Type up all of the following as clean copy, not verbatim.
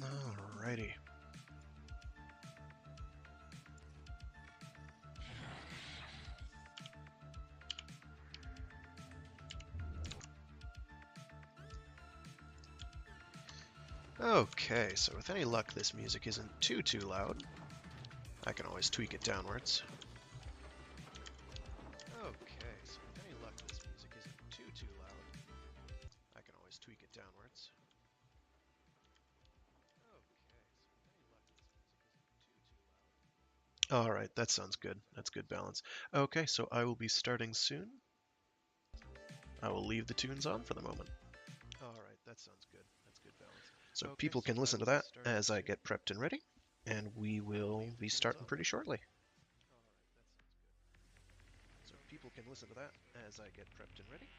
Alrighty. Okay, so with any luck this music isn't too loud. I can always tweak it downwards. Okay, so with any luck this music isn't too loud. I can always tweak it downwards. Alright, that sounds good. That's good balance. Okay, so I will be starting soon. I will leave the tunes on for the moment. Alright, that sounds good. That's good balance. So okay, people can listen to that as I get prepped and ready, and we will be starting pretty shortly. So people can listen to that as I get prepped and ready.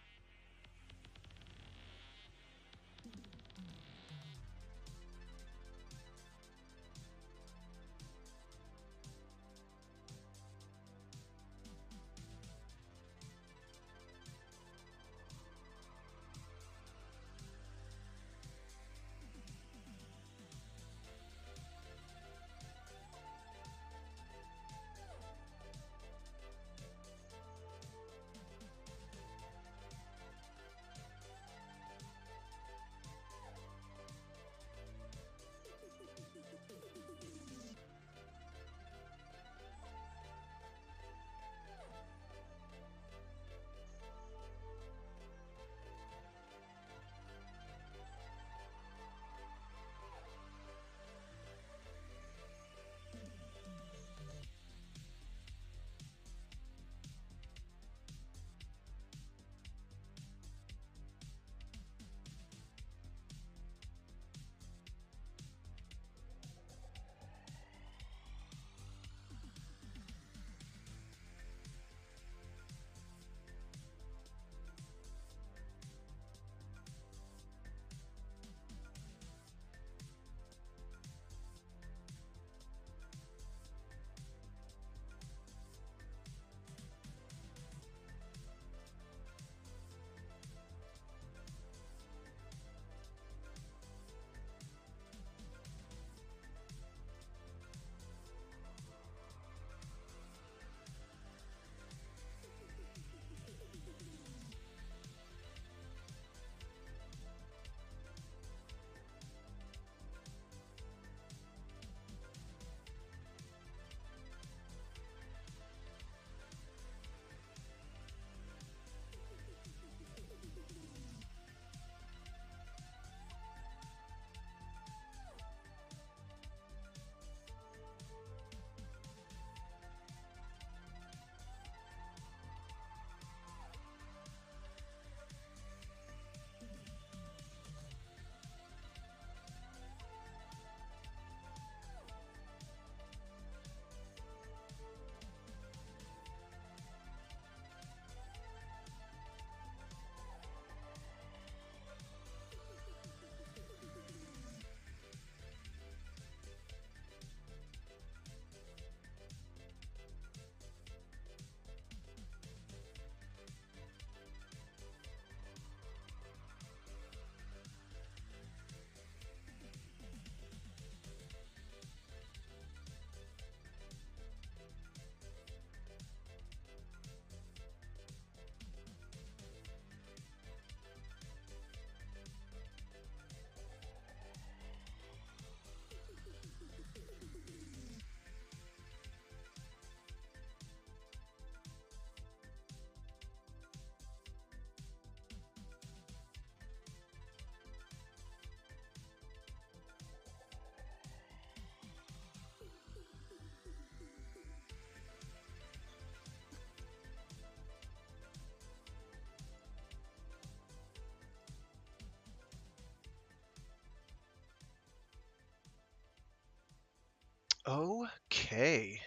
Okay.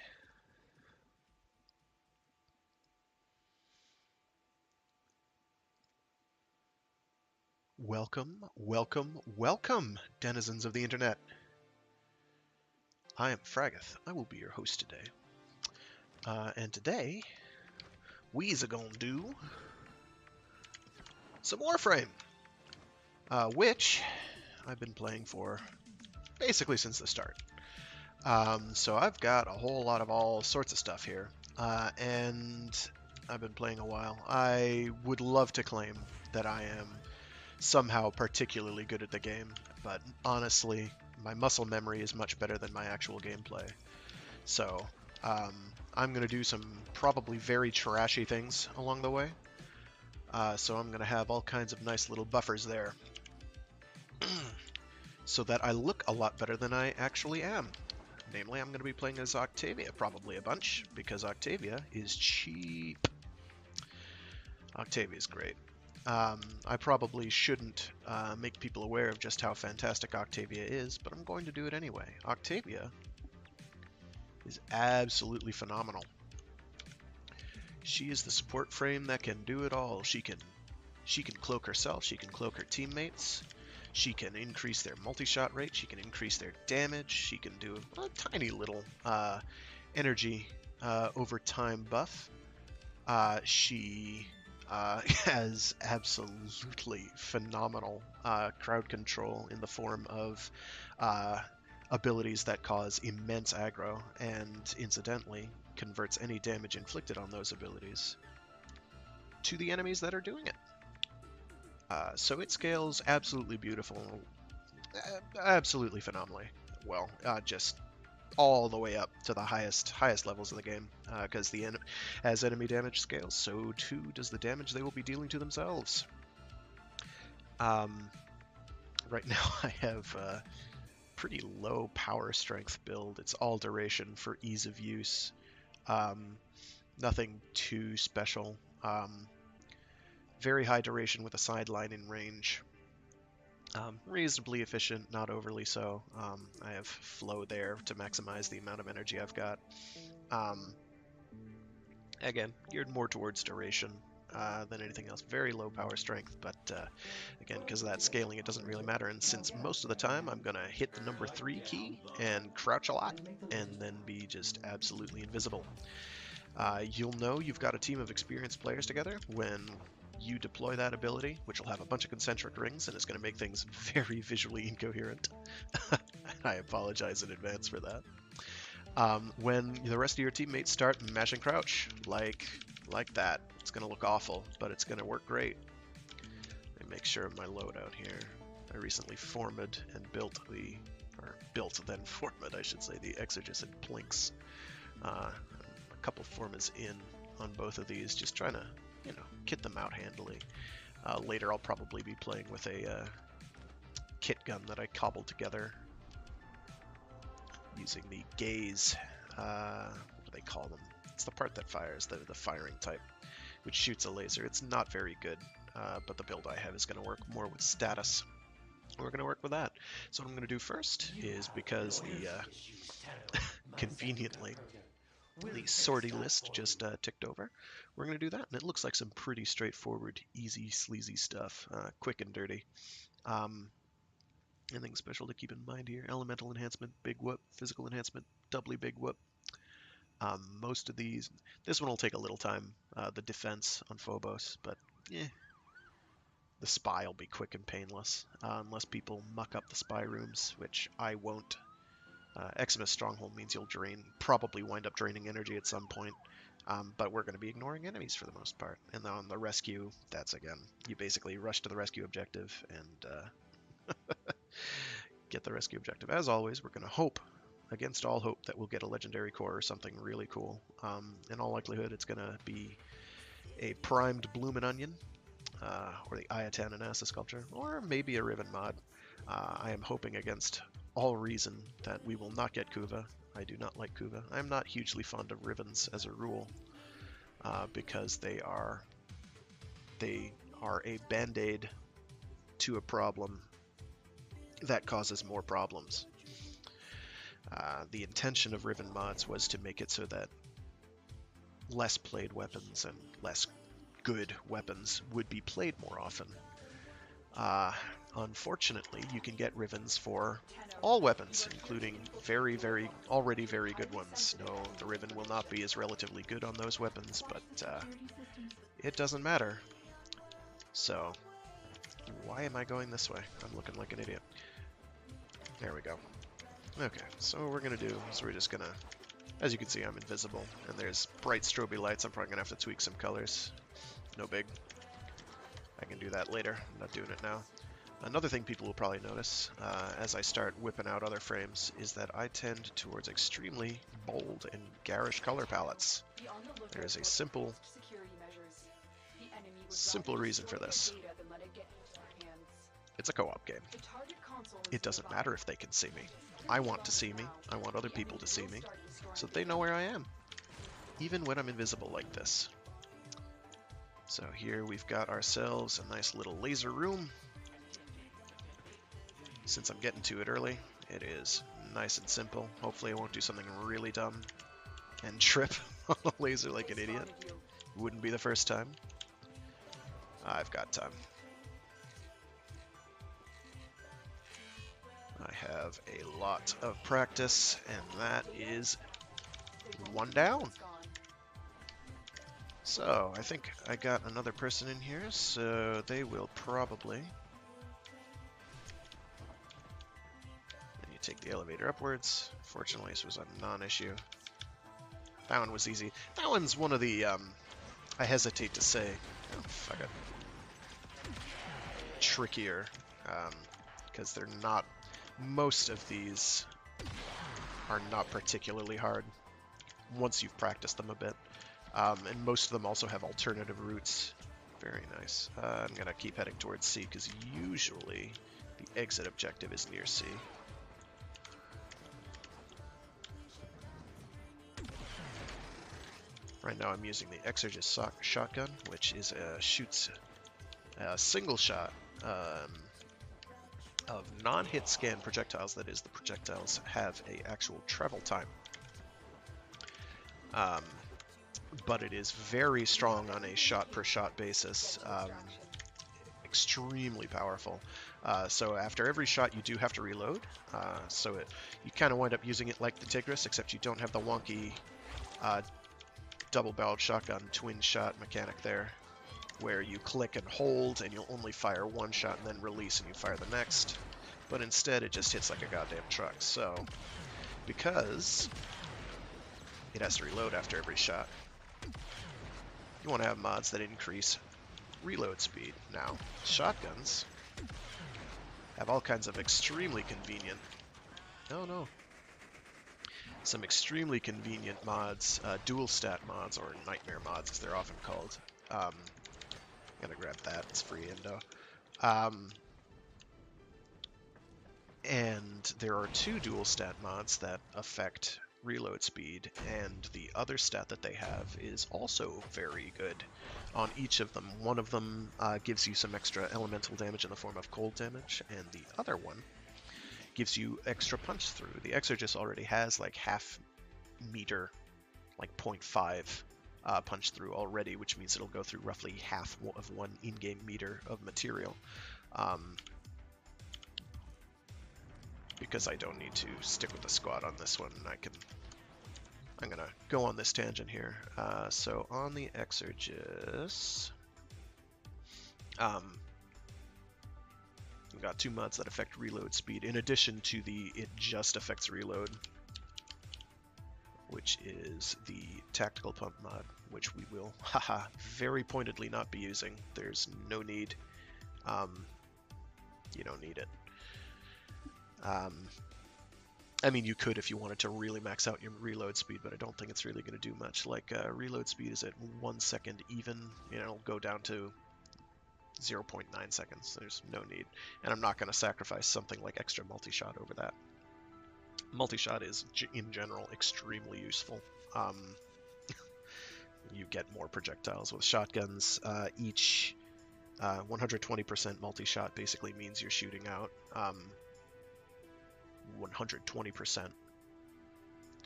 Welcome, denizens of the internet. I am Fraggeth. I will be your host today. And today, we's a-gonna do some Warframe, which I've been playing for basically since the start. So I've got a whole lot of all sorts of stuff here, and I've been playing a while. I would love to claim that I am somehow particularly good at the game, but honestly, my muscle memory is much better than my actual gameplay. So I'm going to do some probably very trashy things along the way. So I'm going to have all kinds of nice little buffers there so that I look a lot better than I actually am. Namely, I'm going to be playing as Octavia probably a bunch, because Octavia is cheap. Octavia's great. I probably shouldn't make people aware of just how fantastic Octavia is, but I'm going to do it anyway. Octavia is absolutely phenomenal. She is the support frame that can do it all. She can cloak herself, she can cloak her teammates, she can increase their multi-shot rate, she can increase their damage, she can do a tiny little energy over time buff. She has absolutely phenomenal crowd control in the form of abilities that cause immense aggro, and incidentally converts any damage inflicted on those abilities to the enemies that are doing it. So it scales absolutely beautiful, absolutely phenomenally well, just all the way up to the highest levels of the game, because as enemy damage scales, so too does the damage they will be dealing to themselves. Right now I have a pretty low power strength build. It's all duration for ease of use. Nothing too special. Very high duration with a sideline in range. Reasonably efficient, not overly so. I have flow there to maximize the amount of energy I've got. Again, geared more towards duration than anything else. Very low power strength, but again, because of that scaling, it doesn't really matter. And since most of the time I'm going to hit the number 3 key and crouch a lot, and then be just absolutely invisible. You'll know you've got a team of experienced players together when you deploy that ability, which will have a bunch of concentric rings, and it's going to make things very visually incoherent. I apologize in advance for that. When the rest of your teammates start mashing crouch, like that, it's going to look awful, but it's going to work great. Let me make sure of my loadout here. I recently formed and built then formed, I should say, the Exorgist and Plinks. A couple formas in on both of these, just trying to, kit them out handily. Later I'll probably be playing with a kit gun that I cobbled together using the gaze, what do they call them? It's the part that fires, the firing type, which shoots a laser. It's not very good, but the build I have is going to work more with status. We're going to work with that. So what I'm going to do first is, because the conveniently the sortie list just ticked over, we're going to do that, and it looks like some pretty straightforward, easy, sleazy stuff, quick and dirty. Anything special to keep in mind here? Elemental enhancement, big whoop. Physical enhancement, doubly big whoop. Most of these, this one will take a little time, the defense on Phobos, but the spy will be quick and painless, unless people muck up the spy rooms, which I won't. Eximus Stronghold means you'll probably wind up draining energy at some point, but we're going to be ignoring enemies for the most part. And then on the rescue, that's again, you basically rush to the rescue objective and get the rescue objective. As always, we're going to hope, against all hope, that we'll get a legendary core or something really cool. In all likelihood, it's going to be a primed Bloomin' Onion, or the Ayatan and Asa sculpture, or maybe a Riven mod. I am hoping against all reason that we will not get Kuva. I do not like Kuva. I'm not hugely fond of Rivens as a rule, because they are a band-aid to a problem that causes more problems. The intention of Riven mods was to make it so that less played weapons and less good weapons would be played more often. Unfortunately, you can get Rivens for all weapons, including already very good ones. No, the Riven will not be as relatively good on those weapons, but it doesn't matter. So, why am I going this way? I'm looking like an idiot. There we go. Okay, so what we're gonna do is we're just gonna, as you can see, I'm invisible, and there's bright strobe lights. I'm probably gonna have to tweak some colors. No big. I can do that later. I'm not doing it now. Another thing people will probably notice as I start whipping out other frames is that I tend towards extremely bold and garish color palettes. There is a simple reason for this. It's a co-op game. It doesn't matter if they can see me. I want to see me. I want other people to see me so that they know where I am, even when I'm invisible like this. So here we've got ourselves a nice little laser room. Since I'm getting to it early, it is nice and simple. Hopefully I won't do something really dumb and trip on a laser like an idiot. Wouldn't be the first time. I've got time. I have a lot of practice, and that is one down. So, I think I got another person in here, so they will probably... And you take the elevator upwards. Fortunately, this was a non-issue. That one was easy. That one's one of the, I hesitate to say, oh, fuck it, trickier, because they're not, most of these are not particularly hard once you've practiced them a bit. And most of them also have alternative routes. Very nice. I'm going to keep heading towards C, because usually the exit objective is near C. Right now I'm using the Exorgist shotgun, which is shoots a single shot of non-hit scan projectiles. That is, the projectiles have a actual travel time. But it is very strong on a shot-per-shot basis. Extremely powerful. So after every shot you do have to reload. You kind of wind up using it like the Tigris, except you don't have the wonky double-barreled shotgun twin shot mechanic there, where you click and hold and you'll only fire one shot and then release and you fire the next. But instead it just hits like a goddamn truck. So because it has to reload after every shot, you want to have mods that increase reload speed. Now, shotguns have all kinds of extremely convenient... Oh no. Some extremely convenient mods, dual stat mods, or nightmare mods as they're often called. I'm gonna grab that, it's free Indo. And there are two dual stat mods that affect reload speed, and the other stat that they have is also very good on each of them. One of them gives you some extra elemental damage in the form of cold damage, and the other one gives you extra punch through. The Exorgist already has like half meter, like 0.5 punch through already, which means it'll go through roughly half of one in-game meter of material. Because I don't need to stick with the squad on this one, I'm gonna go on this tangent here. So on the Exorgist, we've got two mods that affect reload speed, in addition to the it just affects reload, which is the tactical pump mod, which we will, very pointedly not be using. There's no need. You don't need it. I mean, you could if you wanted to really max out your reload speed, but I don't think it's really going to do much. Like, reload speed is at 1 second even, it'll go down to 0.9 seconds. There's no need. And I'm not going to sacrifice something like extra multi-shot over that. Multi-shot is, in general, extremely useful. You get more projectiles with shotguns. Each 120% multi-shot basically means you're shooting out 120%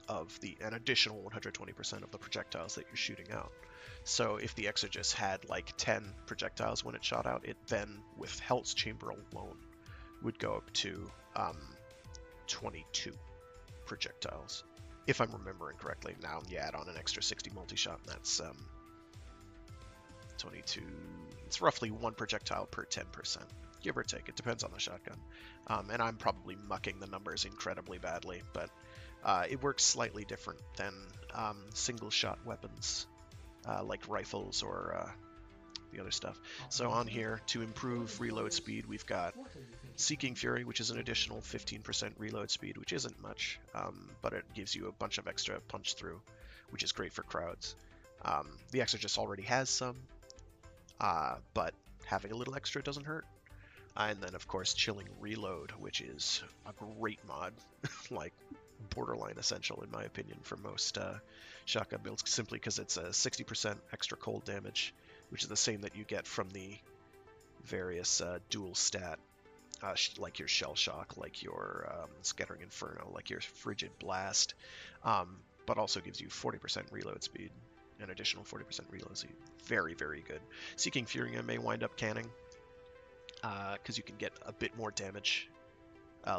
of an additional 120% of the projectiles that you're shooting out. So if the Exorgist had like 10 projectiles when it shot out, it then, with Hell's Chamber alone, would go up to 22 projectiles, if I'm remembering correctly. Now you add on an extra 60 multi-shot, and that's 22. It's roughly 1 projectile per 10%, give or take. It depends on the shotgun. And I'm probably mucking the numbers incredibly badly, but it works slightly different than single-shot weapons like rifles or the other stuff. So on here, to improve reload speed, we've got Seeking Fury, which is an additional 15% reload speed, which isn't much, but it gives you a bunch of extra punch through, which is great for crowds. The Exorcist already has some, but having a little extra doesn't hurt. And then, of course, Chilling Reload, which is a great mod, like borderline essential in my opinion for most shotgun builds, simply because it's a 60% extra cold damage, which is the same that you get from the various dual stat, like your Shell Shock, like your Scattering Inferno, like your Frigid Blast, but also gives you 40% reload speed, an additional 40% reload speed. Very, very good. Seeking Fury I may wind up canning, because you can get a bit more damage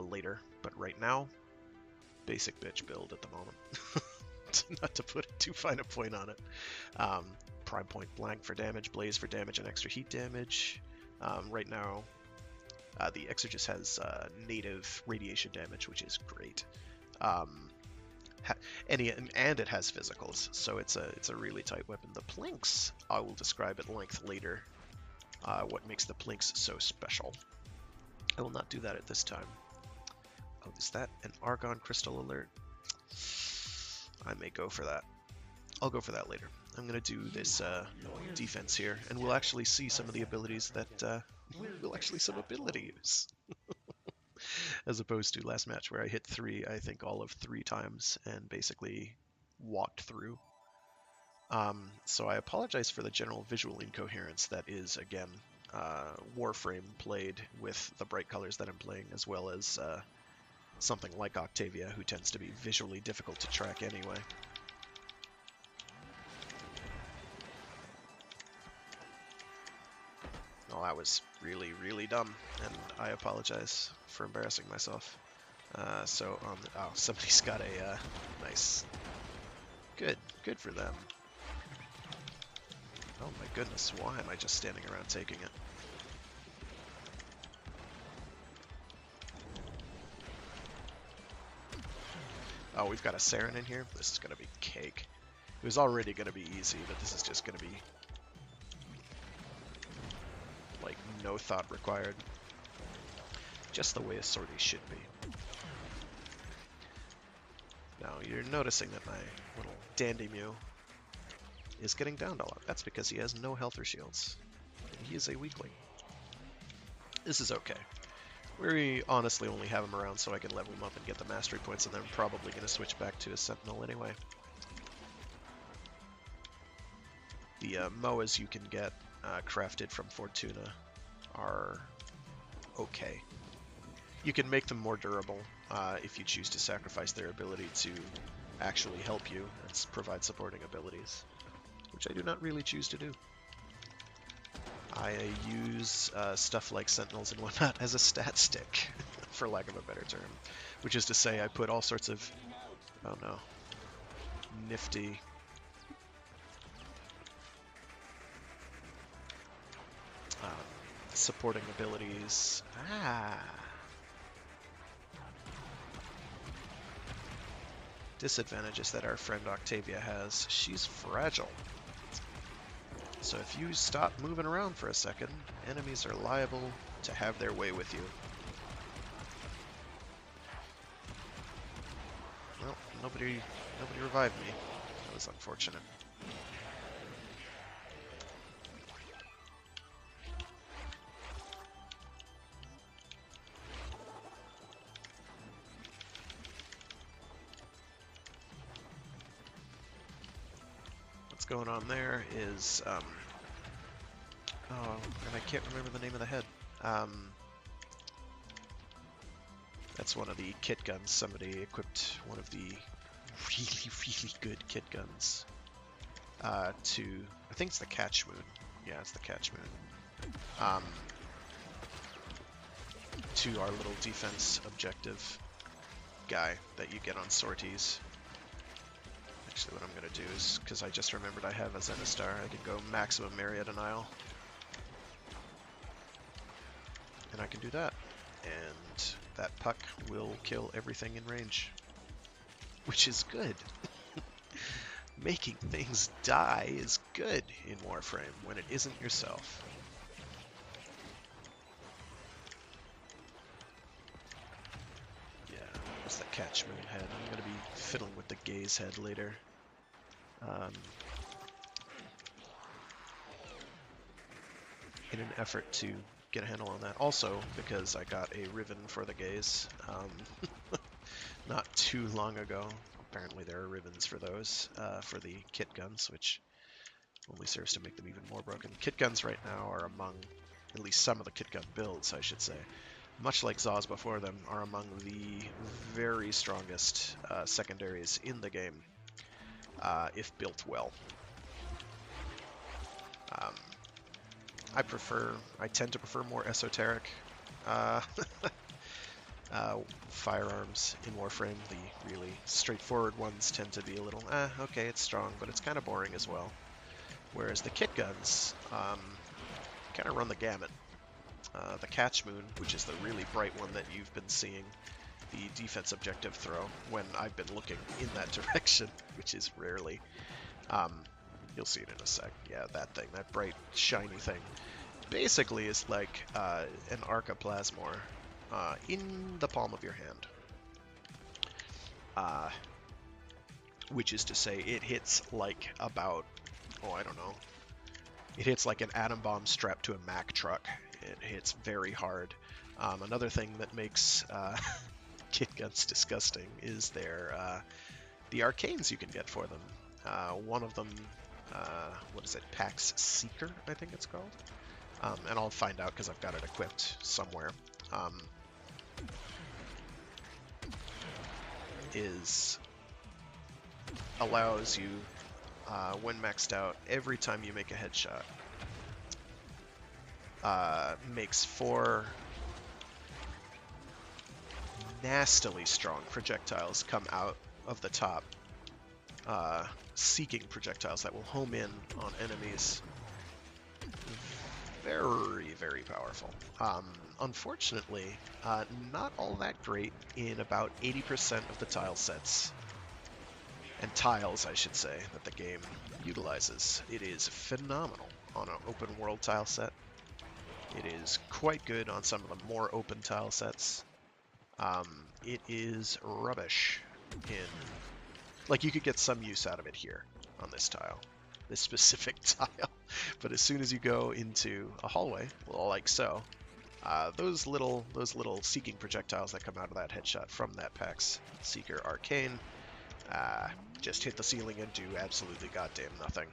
later, but right now, basic bitch build at the moment. Not to put too fine a point on it. Prime Point Blank for damage, Blaze for damage, and extra heat damage. Right now, the Exorcist has native radiation damage, which is great. And it has physicals, so it's a really tight weapon. The Plinks, I will describe at length later. What makes the Plinks so special. I will not do that at this time. Oh, is that an Argon Crystal alert? I may go for that. I'll go for that later. I'm going to do this defense here, and we'll actually see some of the abilities that we'll actually some ability use. As opposed to last match where I hit 3, I think all of 3 times, and basically walked through. So I apologize for the general visual incoherence that is, again, Warframe played with the bright colors that I'm playing, as well as something like Octavia, who tends to be visually difficult to track anyway. Well, that was really, really dumb, and I apologize for embarrassing myself. So, oh, somebody's got a nice. Good for them. Oh my goodness, why am I just standing around taking it? Oh, we've got a Saren in here. This is going to be cake. It was already going to be easy, but this is just going to be like no thought required. Just the way a sortie should be. Now you're noticing that my little Dandy Mew is getting downed a lot. That's because he has no health or shields. He is a weakling. This is okay. We honestly only have him around so I can level him up and get the mastery points, and then I'm probably going to switch back to a Sentinel anyway. The MOAs you can get crafted from Fortuna are okay. You can make them more durable if you choose to sacrifice their ability to actually help you and provide supporting abilities, which I do not really choose to do. I use stuff like Sentinels and whatnot as a stat stick, for lack of a better term. Which is to say, I put all sorts of, oh no, nifty supporting abilities. Disadvantages that our friend Octavia has. She's fragile. So if you stop moving around for a second, enemies are liable to have their way with you. Well, nobody revived me. That was unfortunate. What's going on there is, oh, and I can't remember the name of the head. That's one of the kit guns. Somebody equipped one of the really, really good kit guns to, I think it's the Catch Moon. Yeah, it's the Catch Moon. To our little defense objective guy that you get on sorties. Actually, what I'm going to do is, because I just remembered I have a Zenistar, I can go maximum area denial. And I can do that. And that puck will kill everything in range. Which is good. Making things die is good in Warframe when it isn't yourself. Yeah, what's the catch moon head? I'm going to be fiddling with the gaze head later. In an effort to get a handle on that. Also, because I got a Riven for the gaze not too long ago. Apparently there are Rivens for those, for the kit guns, which only serves to make them even more broken. Kit guns right now are among, at least some of the kit gun builds, I should say, much like Zaws before them, are among the very strongest secondaries in the game, if built well. I tend to prefer more esoteric firearms in Warframe. The really straightforward ones tend to be a little, okay, it's strong, but it's kind of boring as well. Whereas the kit guns kind of run the gamut. The Catch Moon, which is the really bright one that you've been seeing, the defense objective throw, when I've been looking in that direction, which is rarely. You'll see it in a sec. Yeah, that thing, that bright, shiny thing, basically is like an Arcaplasmor in the palm of your hand. Which is to say, it hits like about, oh, I don't know, it hits like an atom bomb strapped to a Mack truck. It hits very hard. Another thing that makes kit guns disgusting is the arcanes you can get for them. One of them, what is it, Pax Seeker, I think it's called? And I'll find out because I've got it equipped somewhere. Allows you, when maxed out, every time you make a headshot, makes 4 nastily strong projectiles come out of the top, seeking projectiles that will home in on enemies. Very, very powerful. Unfortunately, not all that great in about 80% of the tile sets. And tiles, I should say, that the game utilizes. It is phenomenal on an open world tile set. It is quite good on some of the more open tile sets. It is rubbish in... Like, you could get some use out of it here on this tile. This specific tile. But as soon as you go into a hallway, well, like so, those little seeking projectiles that come out of that headshot from that Pax Seeker Arcane just hit the ceiling and do absolutely goddamn nothing.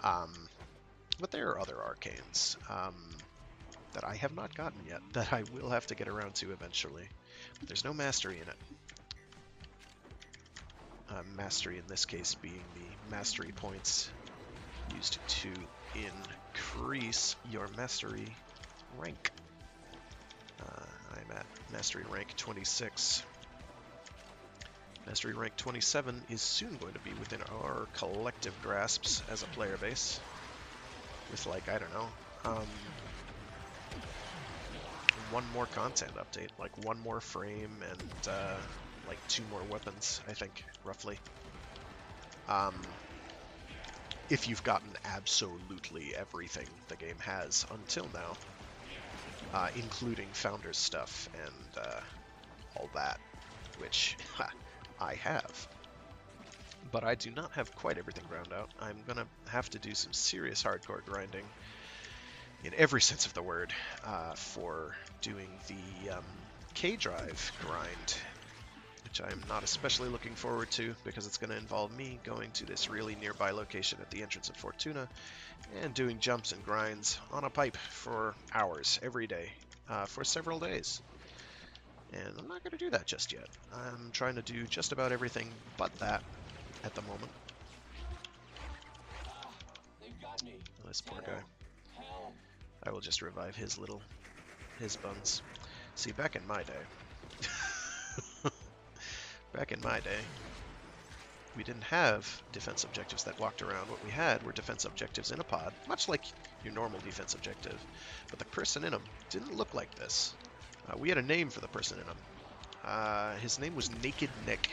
But there are other arcanes that I have not gotten yet, that I will have to get around to eventually. But there's no mastery in it. Mastery in this case being the mastery points used to increase your mastery rank. I'm at mastery rank 26. Mastery rank 27 is soon going to be within our collective grasps as a player base. With, like, I don't know, one more content update, like one more frame and like 2 more weapons, I think, roughly. If you've gotten absolutely everything the game has until now, including Founders stuff and all that, which I have. But I do not have quite everything ground out. I'm gonna have to do some serious hardcore grinding, in every sense of the word, for doing the K-Drive grind, which I'm not especially looking forward to, because it's going to involve me going to this really nearby location at the entrance of Fortuna and doing jumps and grinds on a pipe for hours every day, for several days. And I'm not going to do that just yet. I'm trying to do just about everything but that at the moment. Oh, this poor guy. I will just revive his buns. See, back in my day, we didn't have defense objectives that walked around. What we had were defense objectives in a pod, much like your normal defense objective, but the person in them didn't look like this. We had a name for the person in them. His name was Naked Nick,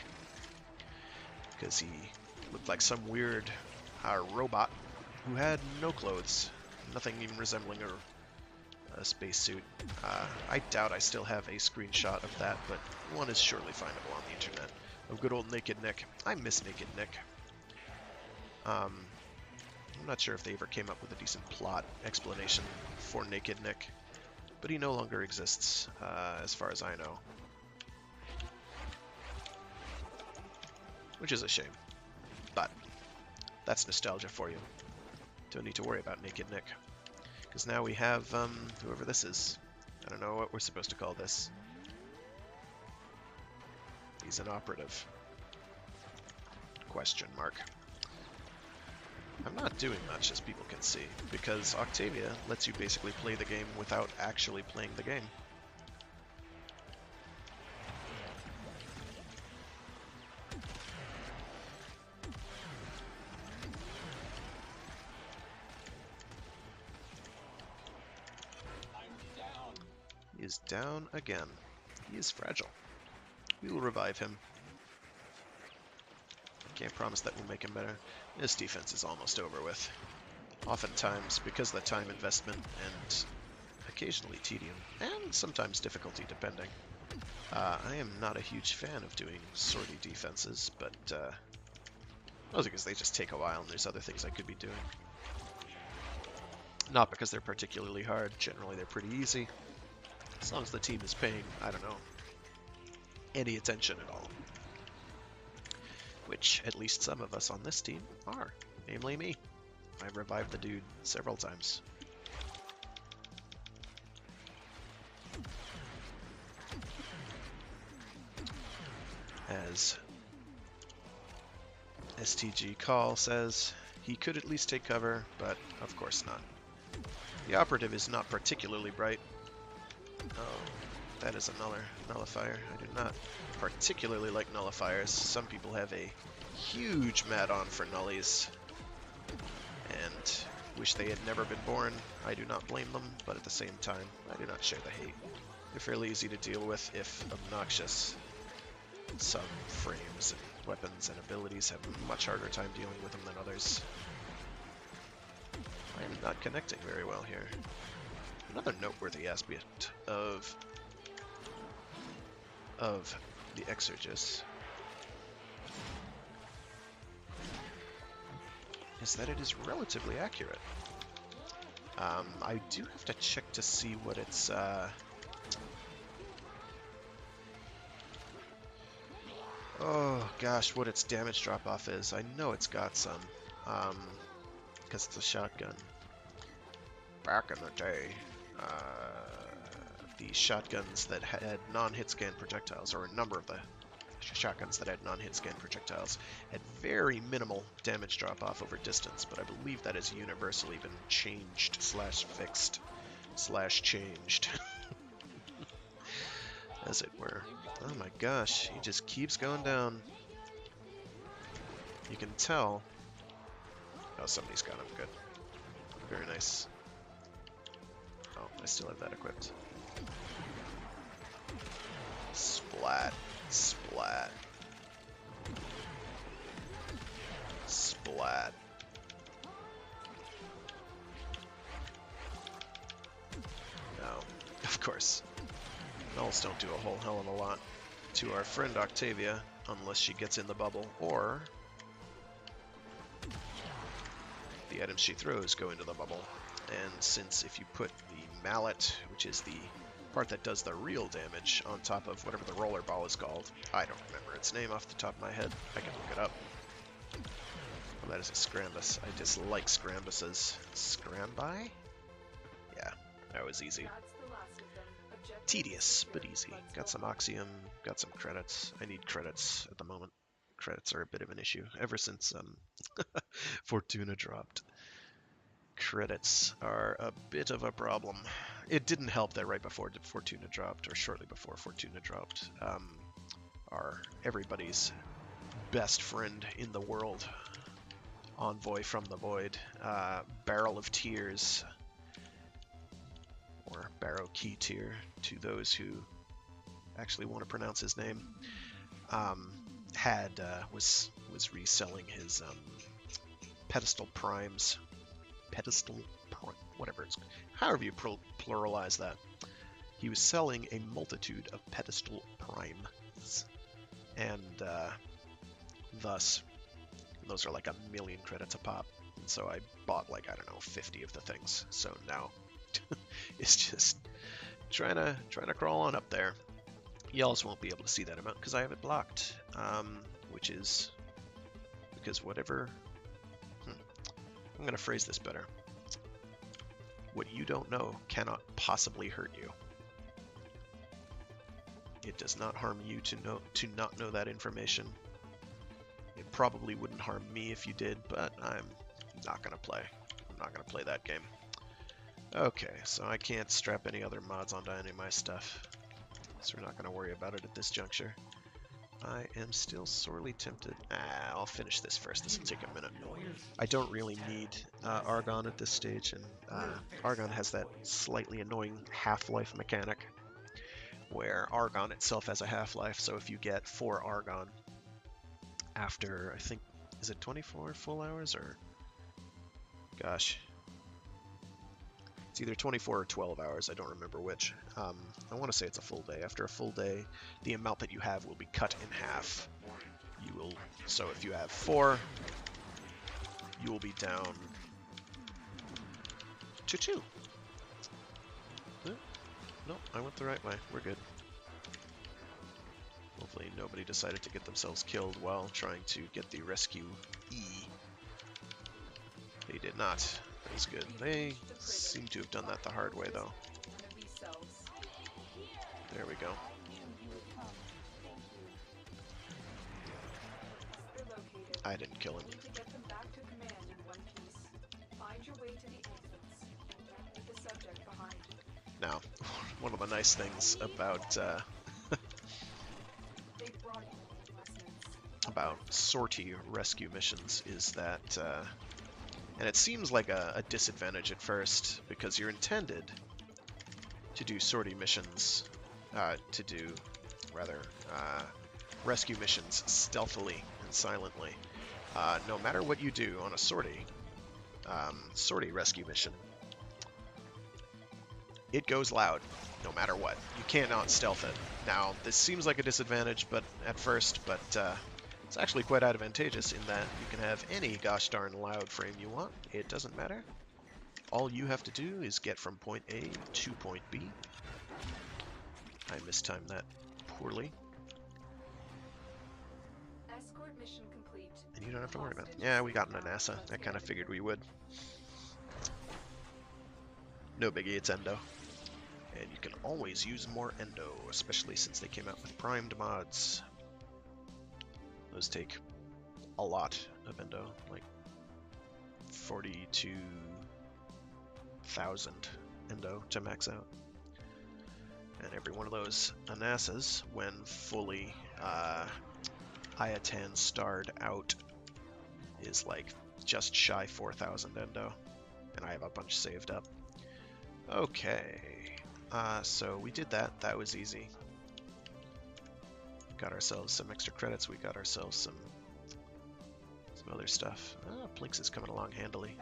because he looked like some weird robot who had no clothes, nothing even resembling a spacesuit. I doubt I still have a screenshot of that, but one is surely findable on the internet. Of good old Naked Nick. I miss Naked Nick. I'm not sure if they ever came up with a decent plot explanation for Naked Nick, but he no longer exists, as far as I know. Which is a shame. But that's nostalgia for you. Don't need to worry about Naked Nick. Because now we have, whoever this is. I don't know what we're supposed to call this. He's an operative. Question mark. I'm not doing much, as people can see, because Octavia lets you basically play the game without actually playing the game. He is down again. He is fragile. We will revive him. I can't promise that we'll make him better. This defense is almost over with. Oftentimes, because of the time investment and occasionally tedium, and sometimes difficulty depending. I am not a huge fan of doing sortie defenses, but mostly because they just take a while and there's other things I could be doing. Not because they're particularly hard. Generally, they're pretty easy. As long as the team is paying, I don't know, any attention at all. Which at least some of us on this team are, namely me. I've revived the dude several times. As STG Call says, he could at least take cover, but of course not. The operative is not particularly bright. Oh, that is another nullifier. I do not particularly like nullifiers. Some people have a huge mat-on for nullies and wish they had never been born. I do not blame them, but at the same time, I do not share the hate. They're fairly easy to deal with, if obnoxious. Some frames and weapons and abilities have a much harder time dealing with them than others. I am not connecting very well here. Another noteworthy aspect of the Exergis is that it is relatively accurate. I do have to check to see what its oh gosh, what its damage drop-off is. I know it's got some, because it's a shotgun. Back in the day, the shotguns that had non-hit scan projectiles, or a number of the shotguns that had non-hit scan projectiles, had very minimal damage drop-off over distance, but I believe that has universally been changed slash fixed slash changed. As it were. Oh my gosh, he just keeps going down. You can tell. Oh, somebody's got him. Good. Very nice. Oh, I still have that equipped. Splat. Splat. Splat. No, of course. Nulls don't do a whole hell of a lot to our friend Octavia, unless she gets in the bubble, or the items she throws go into the bubble. And since if you put the mallet, which is the part that does the real damage, on top of whatever the roller ball is called, I don't remember its name off the top of my head, I can look it up. Oh, that is a Scrambus. I dislike Scrambuses. Scrambi? Yeah, that was easy. Tedious, but easy. Got some Oxium, got some credits. I need credits at the moment. Credits are a bit of an issue, ever since Fortuna dropped. Credits are a bit of a problem. It didn't help that right before Fortuna dropped, or shortly before Fortuna dropped, everybody's best friend in the world, envoy from the void, Barrel of Tears, or Barrow Key Tier to those who actually want to pronounce his name, was reselling his pedestal primes, whatever it's, however you pluralize that. He was selling a multitude of pedestal primes, and thus those are like 1,000,000 credits a pop. And so I bought like, I don't know, 50 of the things. So now it's just trying to crawl on up there. You also won't be able to see that amount because I have it blocked, which is because whatever. I'm going to phrase this better. What you don't know cannot possibly hurt you. It does not harm you to not know that information. It probably wouldn't harm me if you did, but I'm not going to play. I'm not going to play that game. Okay, so I can't strap any other mods onto any of my stuff, so we're not going to worry about it at this juncture. I am still sorely tempted. I'll finish this first. This will take a minute. I don't really need Argon at this stage, and Argon has that slightly annoying half-life mechanic, where Argon itself has a half-life, so if you get 4 Argon after, I think, is it 24 full hours, or, gosh, it's either 24 or 12 hours, I don't remember which. I want to say it's a full day. After a full day, the amount that you have will be cut in half. So if you have 4, you will be down to 2. No, I went the right way. We're good. Hopefully nobody decided to get themselves killed while trying to get the rescue E. They did not. That's good. They seem to have done that the hard way, though. There we go. I didn't kill him. Now, one of the nice things about sortie rescue missions is that, and it seems like a disadvantage at first, because you're intended to do sortie missions, rescue missions stealthily and silently. No matter what you do on a sortie rescue mission, it goes loud, no matter what. You cannot stealth it. Now, this seems like a disadvantage, but at first, it's actually quite advantageous in that you can have any gosh darn loud frame you want. It doesn't matter. All you have to do is get from point A to point B. I mistimed that poorly. Escort mission complete. And you don't have to worry about it. Yeah, we got into NASA. I kind of figured we would. No biggie, it's Endo. And you can always use more Endo, especially since they came out with primed mods. Those take a lot of Endo, like 42,000 Endo to max out. And every one of those Anasas, when fully Iatan starred out, is like just shy 4,000 Endo. And I have a bunch saved up. Okay, so we did that. That was easy. Got ourselves some extra credits. We got ourselves some other stuff. Plinks is coming along handily.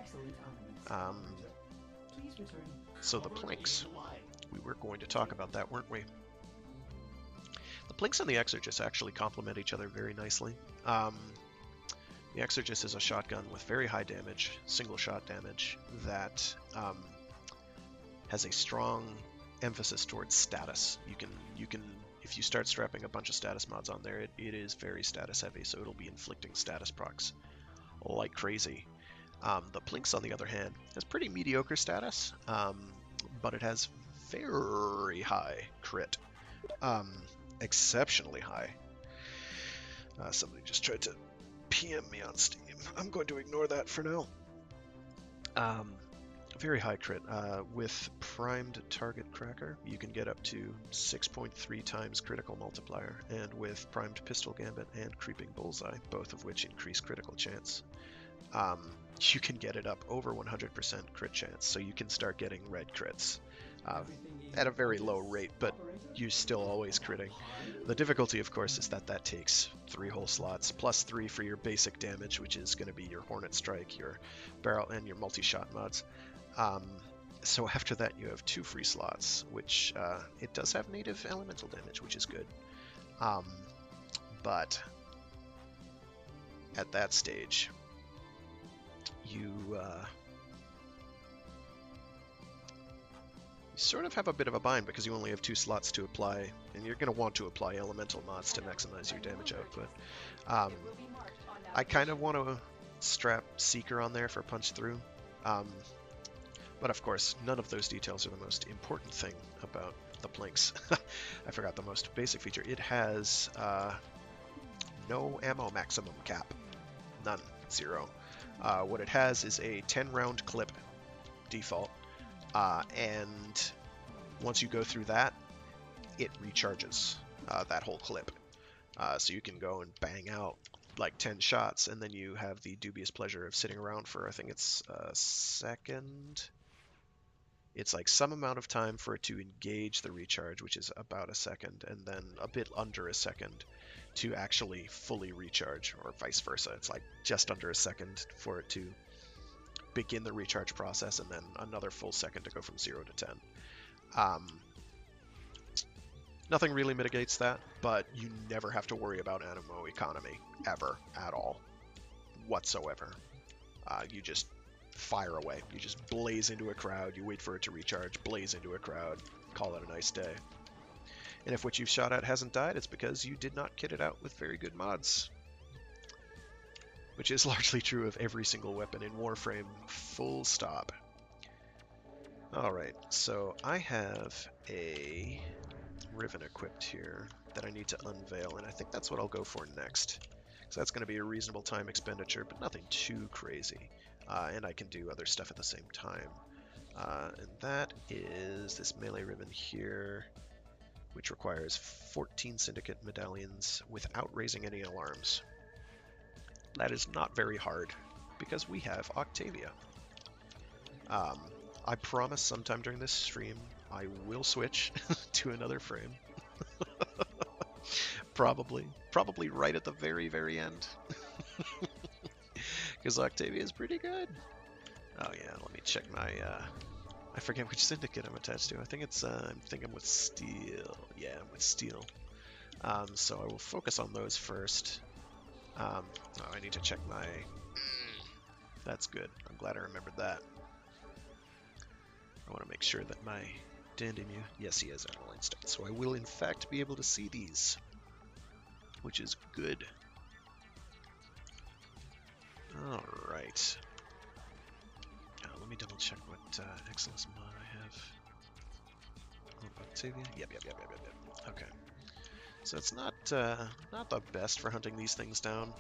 So the Plinks, we were going to talk about that, weren't we? The Plinks and the Exorgist actually complement each other very nicely. The Exorgist is a shotgun with very high damage, single shot damage, that has a strong emphasis towards status. You can if you start strapping a bunch of status mods on there, it is very status heavy, so it'll be inflicting status procs like crazy. The Plinks, on the other hand, has pretty mediocre status, but it has very high crit, exceptionally high. Somebody just tried to PM me on Steam. I'm going to ignore that for now. very high crit. With primed target cracker, you can get up to 6.3 times critical multiplier, and with primed pistol gambit and creeping bullseye, both of which increase critical chance, um, you can get it up over 100% crit chance. So you can start getting red crits at a very low rate, but you're still always critting. The difficulty, of course, is that that takes 3 whole slots, plus 3 for your basic damage, which is going to be your Hornet Strike, your barrel, and your multi-shot mods. So after that, you have 2 free slots, which it does have native elemental damage, which is good. But at that stage, you sort of have a bit of a bind because you only have 2 slots to apply, and you're going to want to apply elemental mods to maximize your damage output. I kind of want to strap Seeker on there for punch through, but of course none of those details are the most important thing about the Plinks. I forgot the most basic feature. It has no ammo maximum cap. None. 0. What it has is a 10-round clip default, and once you go through that, it recharges that whole clip. So you can go and bang out like 10 shots, and then you have the dubious pleasure of sitting around for, I think it's a second. It's like some amount of time for it to engage the recharge, which is about a second, and then a bit under a second to actually fully recharge, or vice versa. It's like just under a second for it to begin the recharge process, and then another full second to go from 0 to 10. Nothing really mitigates that, but you never have to worry about ammo economy, ever, at all, whatsoever. You just fire away. You just blaze into a crowd, you wait for it to recharge, blaze into a crowd, call it a nice day. And if what you've shot at hasn't died, it's because you did not kit it out with very good mods. Which is largely true of every single weapon in Warframe, full stop. Alright, so I have a Riven equipped here that I need to unveil, and I think that's what I'll go for next. So that's going to be a reasonable time expenditure, but nothing too crazy. And I can do other stuff at the same time. And that is this melee Riven here, which requires 14 Syndicate medallions without raising any alarms. That is not very hard, because we have Octavia. I promise sometime during this stream I will switch to another frame. Probably right at the very, very end. Because Octavia is pretty good. Oh yeah, let me check my, I forget which syndicate I'm attached to. I think it's, I think I'm with Steel. Yeah, I'm with Steel. So I will focus on those first. Oh, I need to check my... That's good. I'm glad I remembered that. I want to make sure that my Dandymew... Yes, he has Adrenaline stats, so I will in fact be able to see these, which is good. Alright. Let me double check what Excellence mod I have. Oh, Octavia? Yep. Okay. So it's not the best for hunting these things down.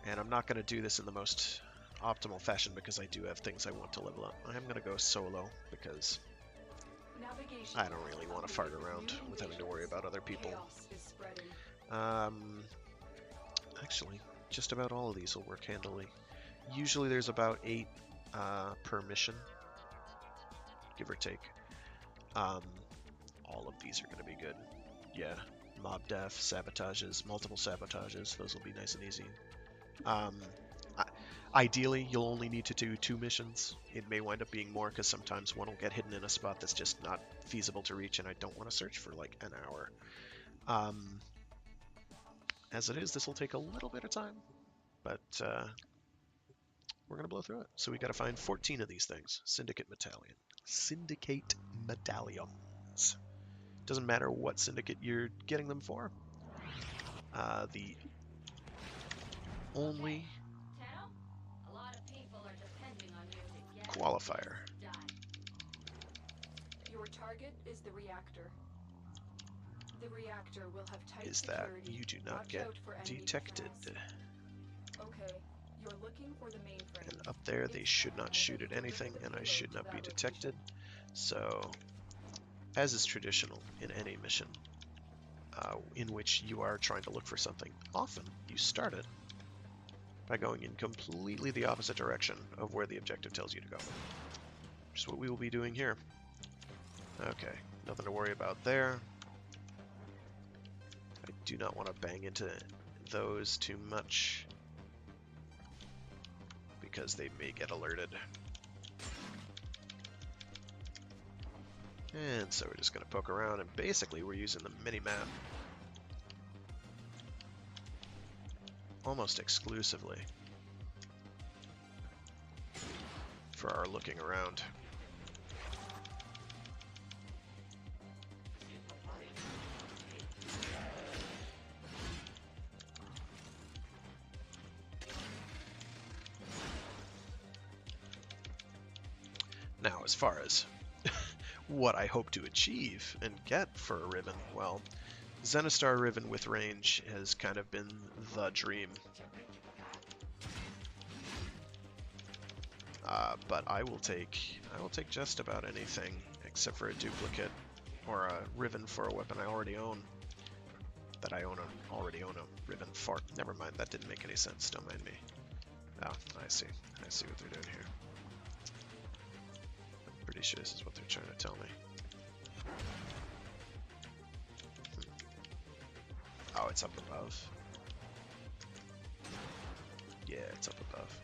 And I'm not going to do this in the most optimal fashion because I do have things I want to level up. I'm going to go solo because I don't really want to fart around with having to worry about other people. Actually, just about all of these will work handily. Usually there's about 8 per mission, give or take. All of these are going to be good. Yeah, mob def, sabotages, multiple sabotages, those will be nice and easy. Ideally, you'll only need to do 2 missions. It may wind up being more because sometimes one will get hidden in a spot that's just not feasible to reach, and I don't want to search for like an hour. As it is, this will take a little bit of time, but we're going to blow through it. So we got to find 14 of these things. Syndicate medallions. Doesn't matter what syndicate you're getting them for. The only qualifier Your target is the reactor. The reactor will have tight is that security. you do not Watch get out for enemy detected. defense. Okay, you're looking for the mainframe. And up there, they should not shoot at anything, and I should not be detected. So, as is traditional in any mission in which you are trying to look for something, often you start it by going in completely the opposite direction of where the objective tells you to go. Which is what we will be doing here. Okay, nothing to worry about there. I do not want to bang into those too much because they may get alerted. And so we're just going to poke around, and basically we're using the mini-map almost exclusively for our looking around. Now, as far as what I hope to achieve and get for a Riven, well, Zenistar Riven with range has kind of been the dream. But I will take just about anything except for a duplicate or a Riven for a weapon I already own. That I already own a Riven for. Never mind, that didn't make any sense. Don't mind me. Oh, I see what they're doing here. I'm pretty sure this is what they're trying to tell me. Oh, it's up above. Yeah, it's up above.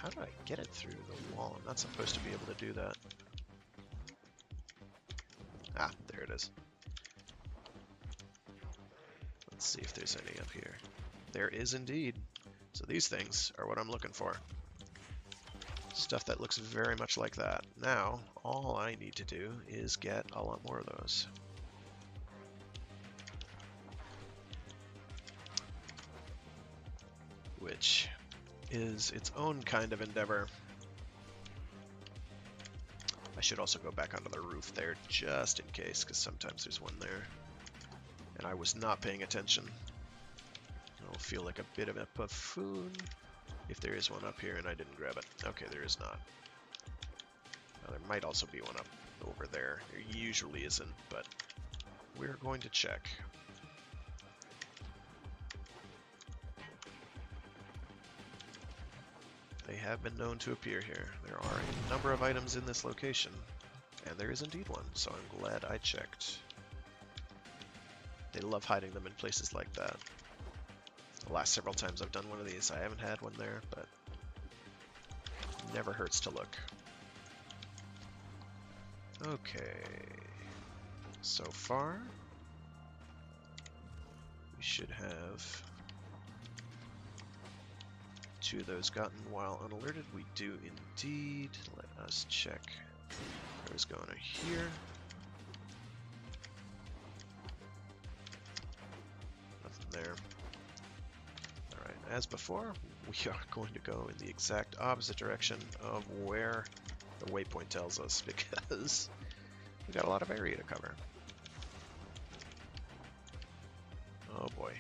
How do I get it through the wall? I'm not supposed to be able to do that. Ah, there it is. Let's see if there's any up here. There is indeed. So these things are what I'm looking for. Stuff that looks very much like that. Now, all I need to do is get a lot more of those. Which is its own kind of endeavor. I should also go back onto the roof there just in case, because sometimes there's one there. And I was not paying attention. I'll feel like a bit of a buffoon if there is one up here and I didn't grab it. Okay, there is not. Now, there might also be one up over there. There usually isn't, but we're going to check. They have been known to appear here. There are a number of items in this location, and there is indeed one, so I'm glad I checked. They love hiding them in places like that. The last several times I've done one of these, I haven't had one there, but never hurts to look. Okay, so far we should have 2 of those gotten while unalerted. We do indeed. Let us check. There's going to here. Nothing there. Alright, as before, we are going to go in the exact opposite direction of where the waypoint tells us, because we got a lot of area to cover. Oh boy.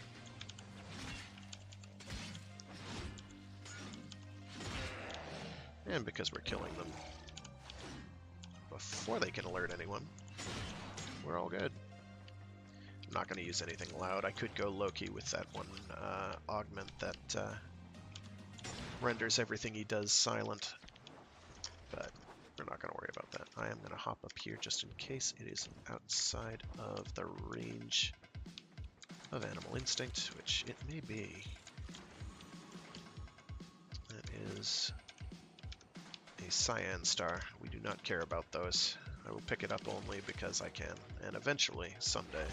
And because we're killing them before they can alert anyone, we're all good. I'm not going to use anything loud. I could go low-key with that one augment that renders everything he does silent, but we're not going to worry about that. I am going to hop up here just in case it is outside of the range of Animal Instinct, which it may be. That is a cyan star. We do not care about those. I will pick it up only because I can, and eventually, someday,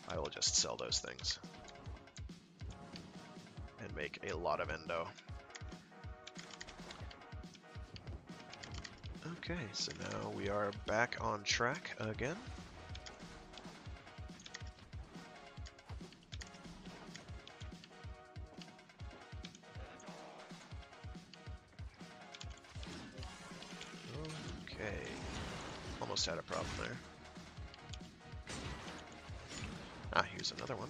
I will just sell those things and make a lot of endo. Okay, so now we are back on track again. Okay, almost had a problem there. Ah, here's another one.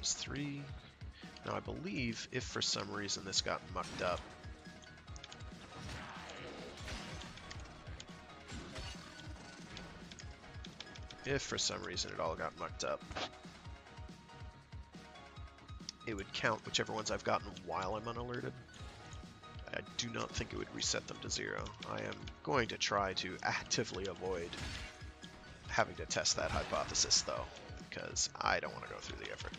times 3. Now I believe if for some reason this got mucked up, if for some reason it all got mucked up, it would count whichever ones I've gotten while I'm unalerted. I do not think it would reset them to 0. I am going to try to actively avoid having to test that hypothesis, though, because I don't want to go through the effort.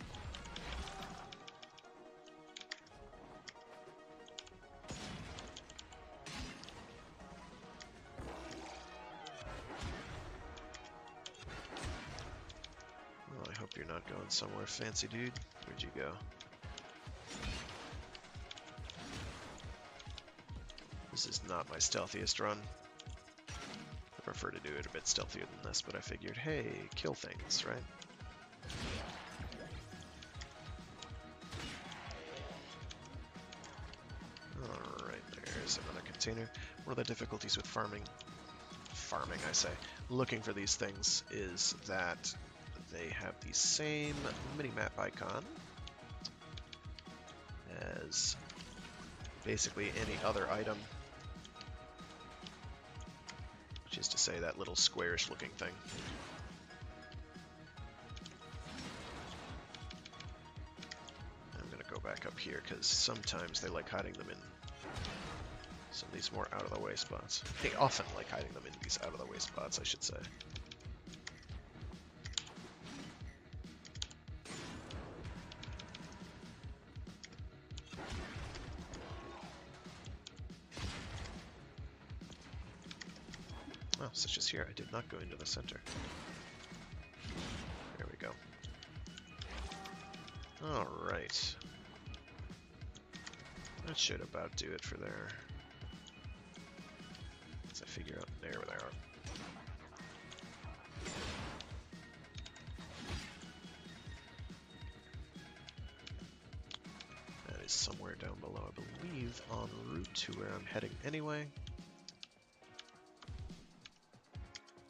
Well, I hope you're not going somewhere fancy, dude. Where'd you go? This is not my stealthiest run. I prefer to do it a bit stealthier than this, but I figured, hey, kill things, right? Alright, there's another container. One of the difficulties with farming, I say, looking for these things is that they have the same mini-map icon as basically any other item, which is to say that little squarish looking thing. I'm going to go back up here because sometimes they like hiding them in some of these more out-of-the-way spots. They often like hiding them in these out-of-the-way spots, I should say. Oh, such as here. I did not go into the center. There we go. Alright. That should about do it for there. As I figure out, there they are. That is somewhere down below, I believe, en route to where I'm heading anyway.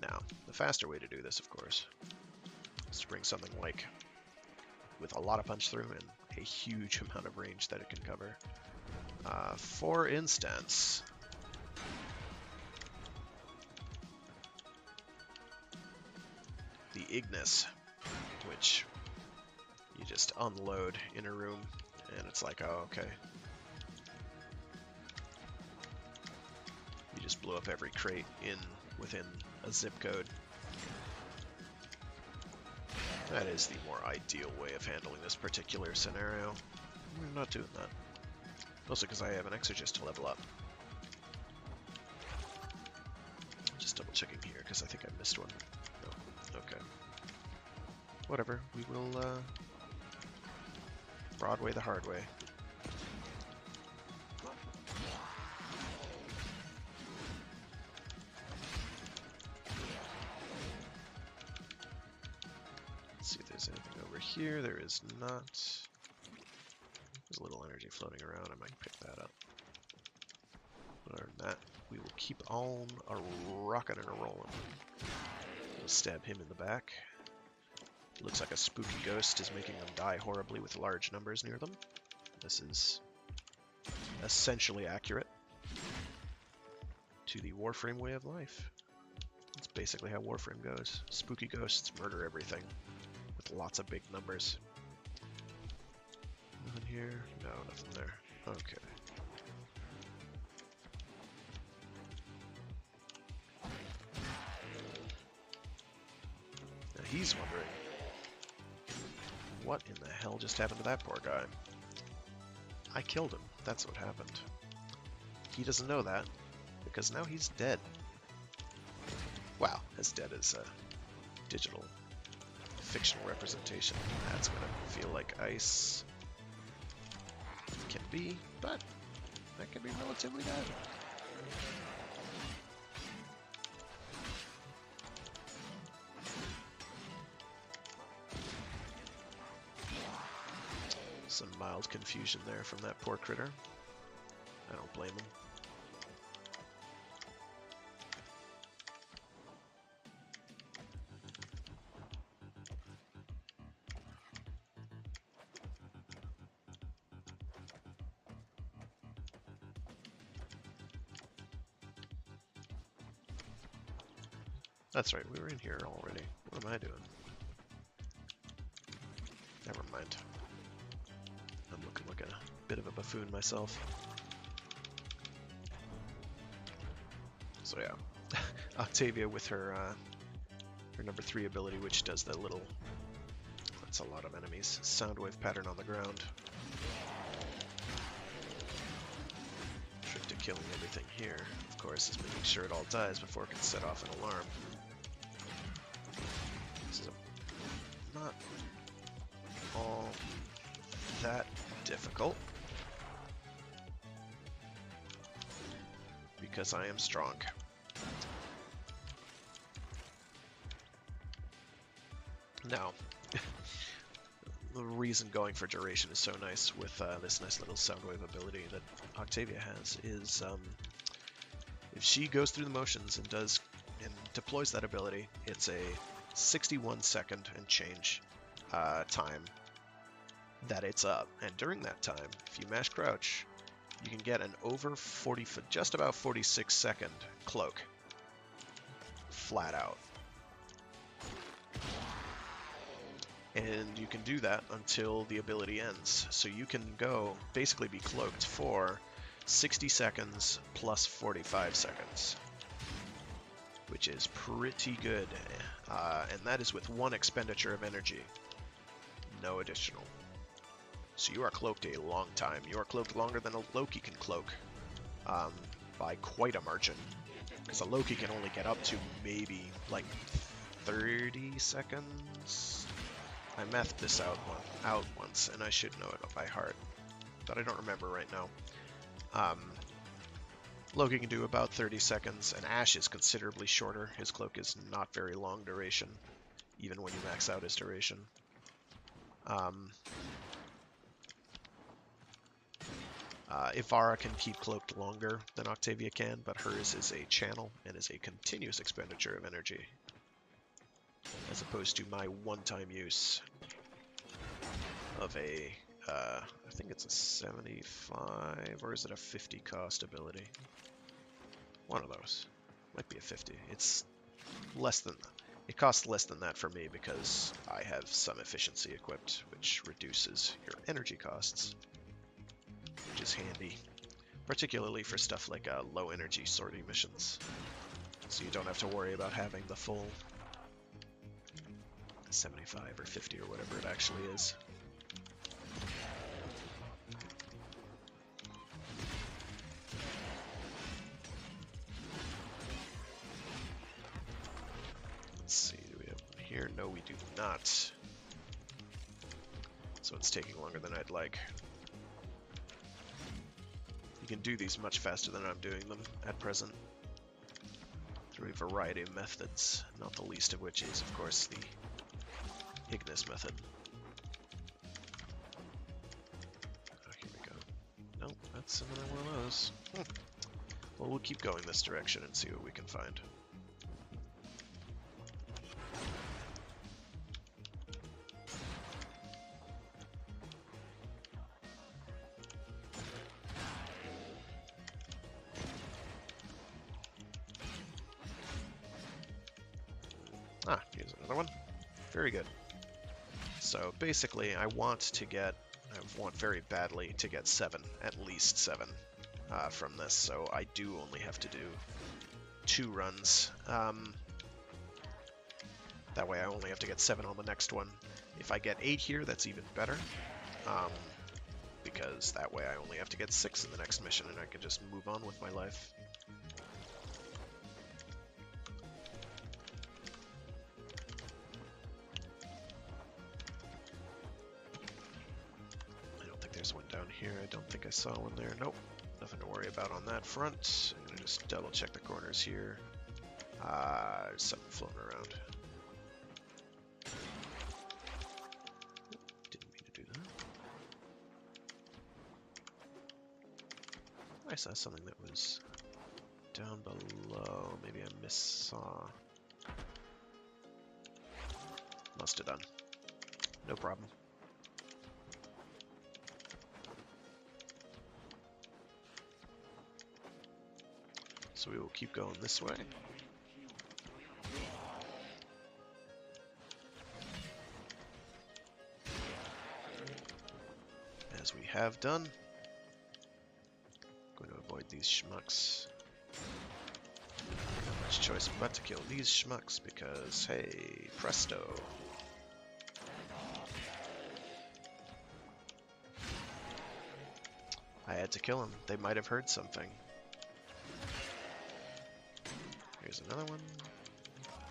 Now, the faster way to do this, of course, is to bring something like with a lot of punch through and a huge amount of range that it can cover. For instance, the Ignis, which you just unload in a room, and it's like, oh, okay. You just blow up every crate within a zip code. That is the more ideal way of handling this particular scenario. I'm not doing that. Also because I have an Exorcist to level up. Just double checking here because I think I missed one. No. Okay. Whatever. We will Broadway the hard way. Let's see if there's anything over here. There is not. There's a little energy floating around. I might pick that up. But other than that, we will keep on a rocking and a rolling. We'll stab him in the back. Looks like a spooky ghost is making them die horribly with large numbers near them. This is essentially accurate to the Warframe way of life. That's basically how Warframe goes. Spooky ghosts murder everything with lots of big numbers. Nothing here? No, nothing there. Okay. Now he's wondering, what in the hell just happened to that poor guy? I killed him. That's what happened. He doesn't know that, because now he's dead. Wow, as dead as a digital fictional representation. That's gonna feel like ice. Can be, but that can be relatively bad. Some mild confusion there from that poor critter. I don't blame him. That's right, we were in here already. What am I doing? Never mind. I'm looking like a bit of a buffoon myself. So yeah, Octavia with her her number 3 ability, which does that little, that's a lot of enemies, soundwave pattern on the ground. Trick to killing everything here, of course, is making sure it all dies before it can set off an alarm. This is not all that difficult, because I am strong. Now, the reason going for duration is so nice with this nice little soundwave ability that Octavia has is if she goes through the motions and deploys that ability, it's a 61 second and change time that it's up. And during that time, if you mash crouch, you can get an over 40, just about 46 second cloak, flat out. And you can do that until the ability ends. So you can go, basically be cloaked for 60 seconds plus 45 seconds, which is pretty good. And that is with 1 expenditure of energy, no additional. So you are cloaked a long time. You are cloaked longer than a Loki can cloak, by quite a margin. Because a Loki can only get up to maybe like 30 seconds. I mathed this out once, and I should know it by heart, but I don't remember right now. Loki can do about 30 seconds, and Ash is considerably shorter. His cloak is not very long duration, even when you max out his duration. Ivara can keep cloaked longer than Octavia can, but hers is a channel and is a continuous expenditure of energy, as opposed to my one-time use of a, I think it's a 75, or is it a 50 cost ability? One of those. Might be a 50. It's less than, it costs less than that for me because I have some efficiency equipped, which reduces your energy costs, which is handy, particularly for stuff like low energy sortie missions. So you don't have to worry about having the full 75 or 50 or whatever it actually is. Let's see, do we have one here? No, we do not. So it's taking longer than I'd like. You can do these much faster than I'm doing them at present, through a variety of methods, not the least of which is, of course, the Ignis method. Oh, here we go. Nope, that's another one of those. Well, we'll keep going this direction and see what we can find. Ah, here's another one. Very good. So basically, I want very badly to get 7, at least 7, from this, so I do only have to do 2 runs. That way I only have to get 7 on the next one. If I get 8 here, that's even better, because that way I only have to get 6 in the next mission, and I can just move on with my life. There's one down here. I don't think I saw one there. Nope. Nothing to worry about on that front. I'm going to just double check the corners here. There's something floating around. Didn't mean to do that. I saw something that was down below. Maybe I missaw. Must have done. No problem. So we will keep going this way. have done. Going to avoid these schmucks. Not much choice but to kill these schmucks because, hey, presto. I had to kill them. They might have heard something. Here's another one.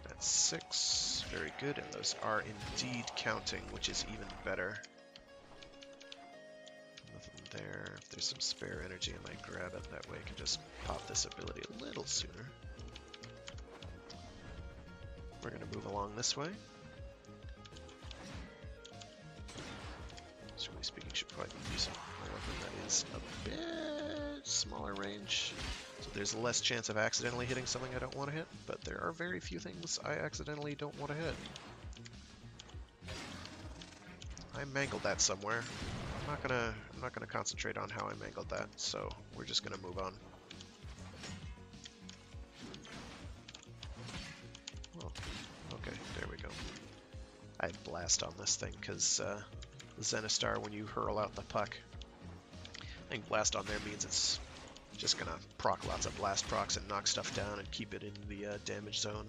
That's 6. Very good, and those are indeed counting, which is even better. Nothing there. If there's some spare energy, I might grab it. That way I can just pop this ability a little sooner. We're going to move along this way. Strictly speaking, should probably be using a weapon that is a bit smaller range. So there's less chance of accidentally hitting something I don't want to hit, but there are very few things I accidentally don't want to hit. I mangled that somewhere. I'm not gonna concentrate on how I mangled that, so we're just gonna move on. Oh, okay, there we go. I had blast on this thing because the Zenistar, when you hurl out the puck, I think blast on there means it's just gonna proc lots of blast procs and knock stuff down and keep it in the damage zone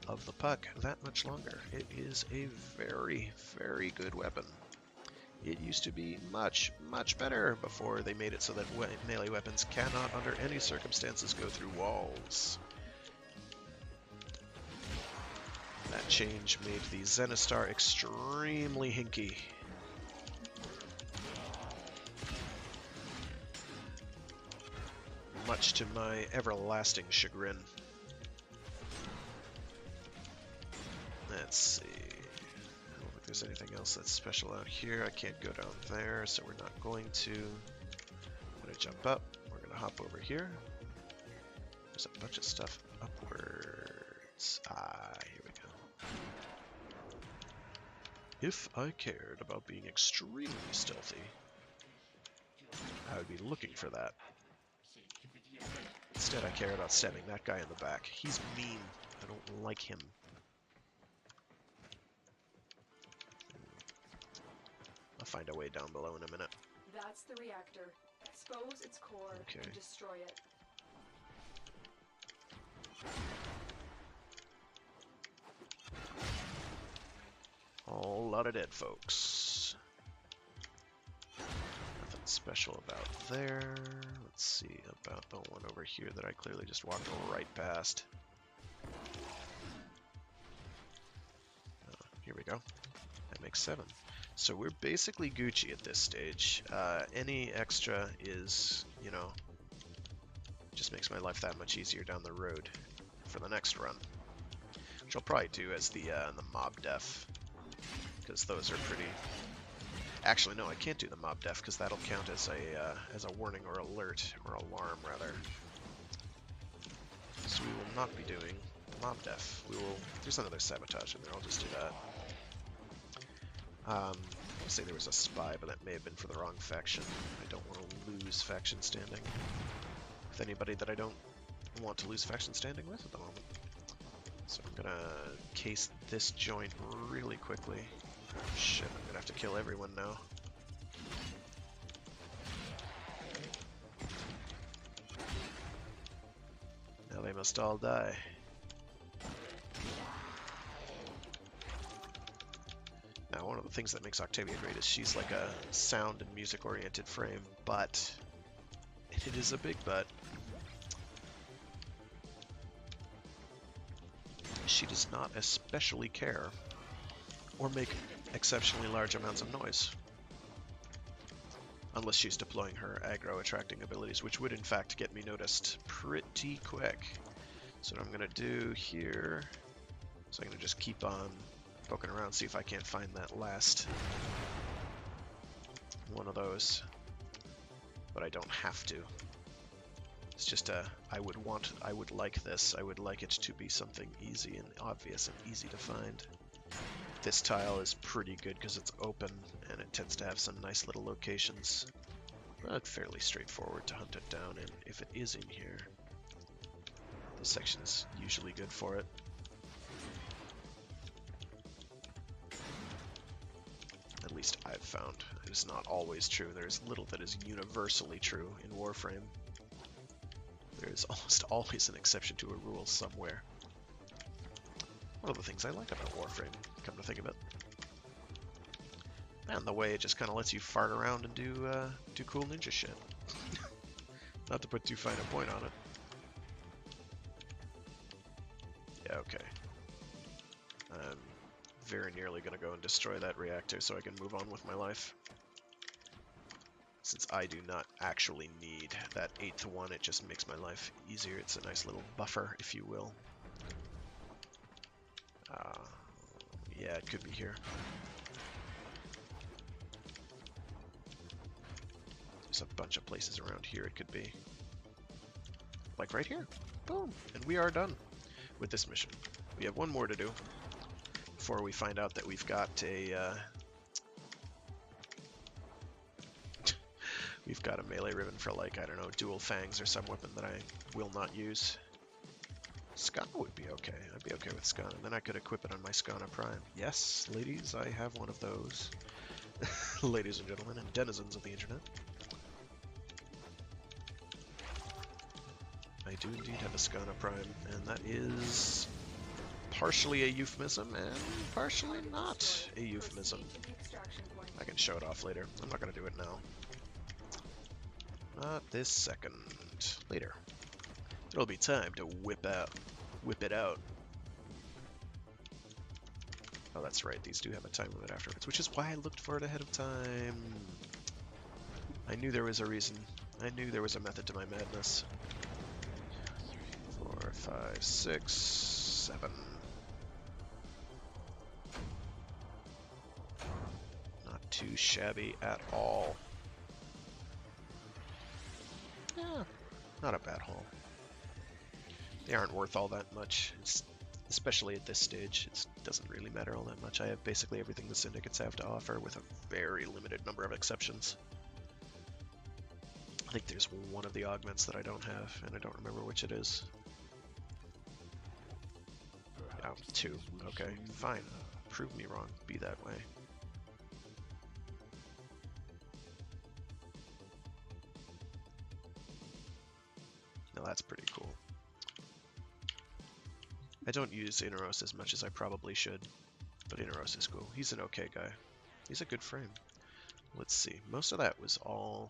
of the puck that much longer. It is a very, very good weapon. It used to be much, much better before they made it so that melee weapons cannot, under any circumstances, go through walls. That change made the Zenistar extremely hinky. Much to my everlasting chagrin. Let's see. I don't think there's anything else that's special out here. I can't go down there, so we're not going to. I'm going to jump up. We're going to hop over here. There's a bunch of stuff upwards. Ah, here we go. If I cared about being extremely stealthy, I would be looking for that. Instead, I care about stabbing that guy in the back. He's mean. I don't like him. I'll find a way down below in a minute. That's the reactor. Expose its core and destroy it. A whole lot of dead folks. Nothing special about there. Let's see about the one over here that I clearly just walked right past. Here we go. That makes 7. So we're basically Gucci at this stage. Any extra is, you know, just makes my life that much easier down the road for the next run. Which I'll probably do as the mob def, because those are pretty. Actually, no, I can't do the mob def because that'll count as a warning or alert or alarm rather. So we will not be doing the mob def. We will. There's another sabotage in there. I'll just do that. I'll say there was a spy, but that may have been for the wrong faction. I don't want to lose faction standing with anybody that I don't want to lose faction standing with at the moment. So I'm gonna case this joint really quickly. Shit, I'm gonna have to kill everyone now. Now they must all die. Now, one of the things that makes Octavia great is she's like a sound and music-oriented frame, but it is a big but. She does not especially care or make exceptionally large amounts of noise. Unless she's deploying her aggro-attracting abilities, which would in fact get me noticed pretty quick. So what I'm going to do here, so I'm going to just keep on poking around, see if I can't find that last one of those. But I don't have to. It's just I would like this. I would like it to be something easy and obvious and easy to find. This tile is pretty good because it's open and it tends to have some nice little locations. But fairly straightforward to hunt it down, and if it is in here, this section's usually good for it. least I've found. It is not always true. There's little that is universally true in Warframe. There is almost always an exception to a rule somewhere. One of the things I like about Warframe, come to think of it. And the way it just kind of lets you fart around and do cool ninja shit. Not to put too fine a point on it. Yeah, okay. I'm very nearly going to go and destroy that reactor so I can move on with my life. Since I do not actually need that 8th one, it just makes my life easier. It's a nice little buffer, if you will. Yeah, it could be here. There's a bunch of places around here it could be. Like right here. Boom. And we are done with this mission. We have one more to do before we find out that we've got a we've got a melee ribbon for, like, I don't know, dual fangs or some weapon that I will not use. Skana would be okay. I'd be okay with Skana. Then I could equip it on my Skana Prime. Yes, ladies, I have one of those. Ladies and gentlemen, and denizens of the internet. I do indeed have a Skana Prime, and that is partially a euphemism and partially not a euphemism. I can show it off later. I'm not going to do it now. Not this second. Later. It'll be time to whip it out. Oh, that's right. These do have a time limit afterwards, which is why I looked for it ahead of time. I knew there was a reason. I knew there was a method to my madness. 4, 5, 6, 7. Not too shabby at all. Yeah, not a bad haul. They aren't worth all that much, especially at this stage. It doesn't really matter all that much. I have basically everything the syndicates have to offer, with a very limited number of exceptions. I think there's one of the augments that I don't have, and I don't remember which it is. Oh, 2. Okay, fine. Prove me wrong. Be that way. Now that's pretty cool. I don't use Inaros as much as I probably should, but Inaros is cool. He's an okay guy. He's a good frame. Let's see. Most of that was all...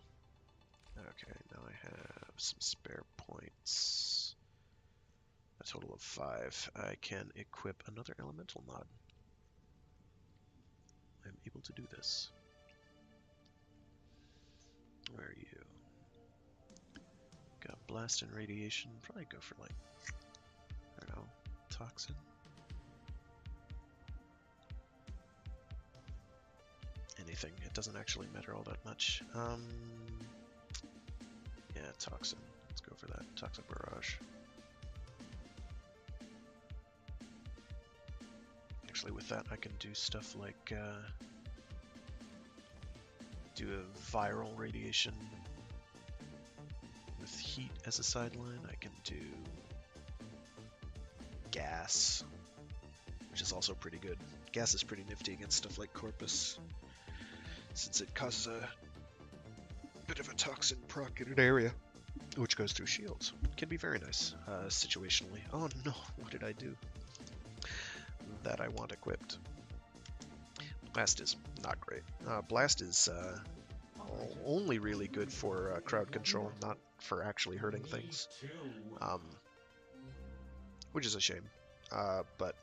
Okay, now I have some spare points. A total of 5. I can equip another elemental mod. I'm able to do this. Where are you? Got blast and radiation. Probably go for, like, I don't know, toxin. Anything. It doesn't actually matter all that much. Yeah, toxin. Let's go for that. Toxic barrage. Actually, with that, I can do stuff like do a viral radiation with heat as a sideline. I can do gas, which is also pretty good. Gas is pretty nifty against stuff like Corpus, since it causes a bit of a toxin proc in an area, which goes through shields. It can be very nice, situationally. Oh no, what did I do? That I want equipped. Blast is not great. Blast is only really good for crowd control, not for actually hurting things. Which is a shame. But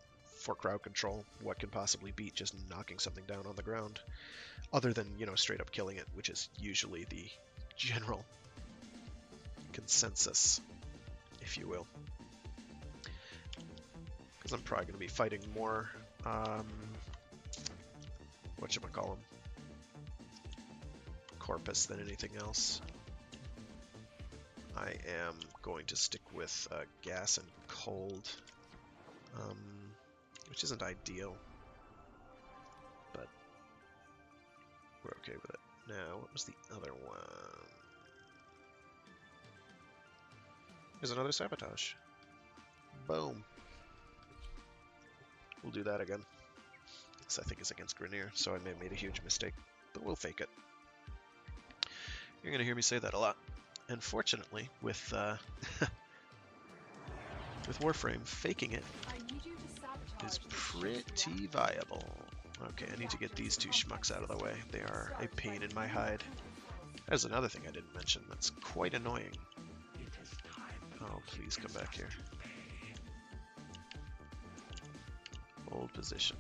for crowd control, what can possibly beat just knocking something down on the ground? Other than, you know, straight up killing it, which is usually the general consensus, if you will. Because I'm probably going to be fighting more, whatchamacallem, Corpus than anything else. I am going to stick with gas and cold, which isn't ideal, but we're okay with it. Now, what was the other one? There's another sabotage. Boom. We'll do that again. This, I think, is against Grenier, so I may have made a huge mistake, but we'll fake it. You're going to hear me say that a lot. And fortunately, with with Warframe, faking it is pretty viable. Okay, I need to get these two schmucks out of the way. They are a pain in my hide. There's another thing I didn't mention that's quite annoying. Oh, please come back here. Hold position.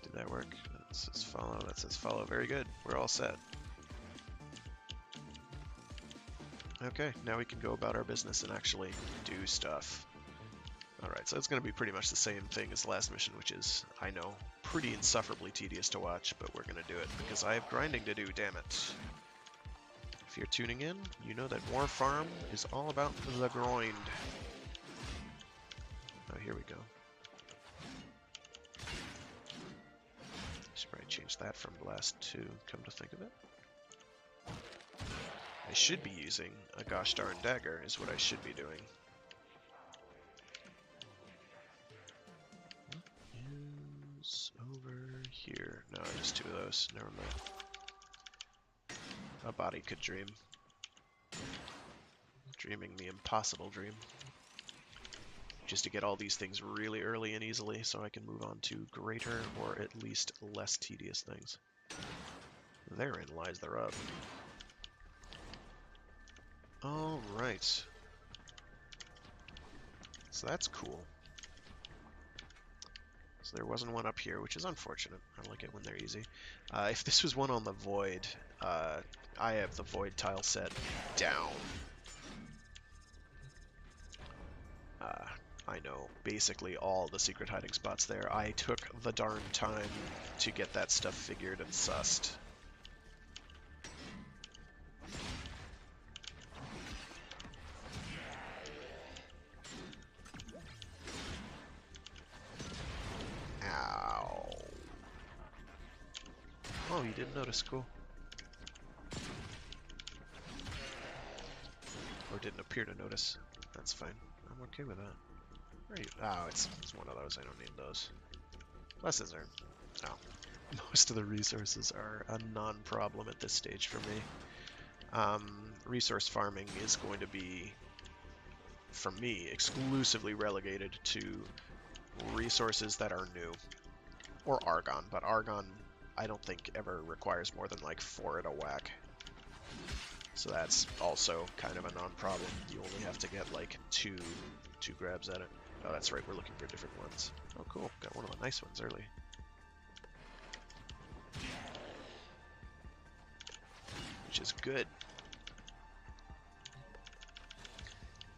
Did that work? That says follow. That says follow. Very good. We're all set. Okay, now we can go about our business and actually do stuff. Alright, so it's going to be pretty much the same thing as the last mission, which is, I know, pretty insufferably tedious to watch, but we're going to do it because I have grinding to do, damn it. If you're tuning in, you know that Warframe is all about the grind. Oh, here we go. Should probably change that from Blast to come to think of it. I should be using a gosh darn dagger, is what I should be doing. Use over here. No, just two of those. Never mind. A body could dream. Dreaming the impossible dream. Just to get all these things really early and easily so I can move on to greater or at least less tedious things. Therein lies the rub. Alright. So that's cool. So there wasn't one up here, which is unfortunate. I like it when they're easy. If this was one on the Void, I have the Void tile set down. I know basically all the secret hiding spots there. I took the darn time to get that stuff figured and sussed. Ow. Oh, you didn't notice, cool. Or didn't appear to notice. That's fine. I'm okay with that. Where are you? Oh, it's one of those. I don't need those. Lessons are... No. Most of the resources are a non-problem at this stage for me. Resource farming is going to be, for me, exclusively relegated to resources that are new. Or Argon, but Argon I don't think ever requires more than like 4 at a whack. So that's also kind of a non-problem. You only have to get like two grabs at it. Oh, that's right, we're looking for different ones. Oh, cool. Got one of the nice ones early. Which is good.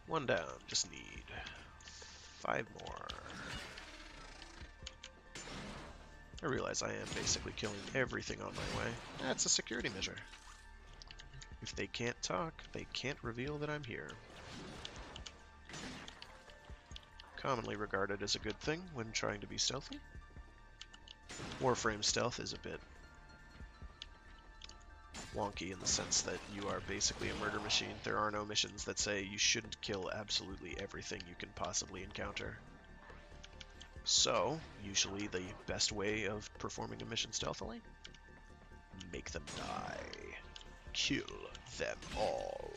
One down. Just need 5 more. I realize I am basically killing everything on my way. That's a security measure. If they can't talk, they can't reveal that I'm here. Commonly regarded as a good thing when trying to be stealthy. Warframe stealth is a bit wonky in the sense that you are basically a murder machine. There are no missions that say you shouldn't kill absolutely everything you can possibly encounter. So, usually the best way of performing a mission stealthily? Make them die. Kill them all.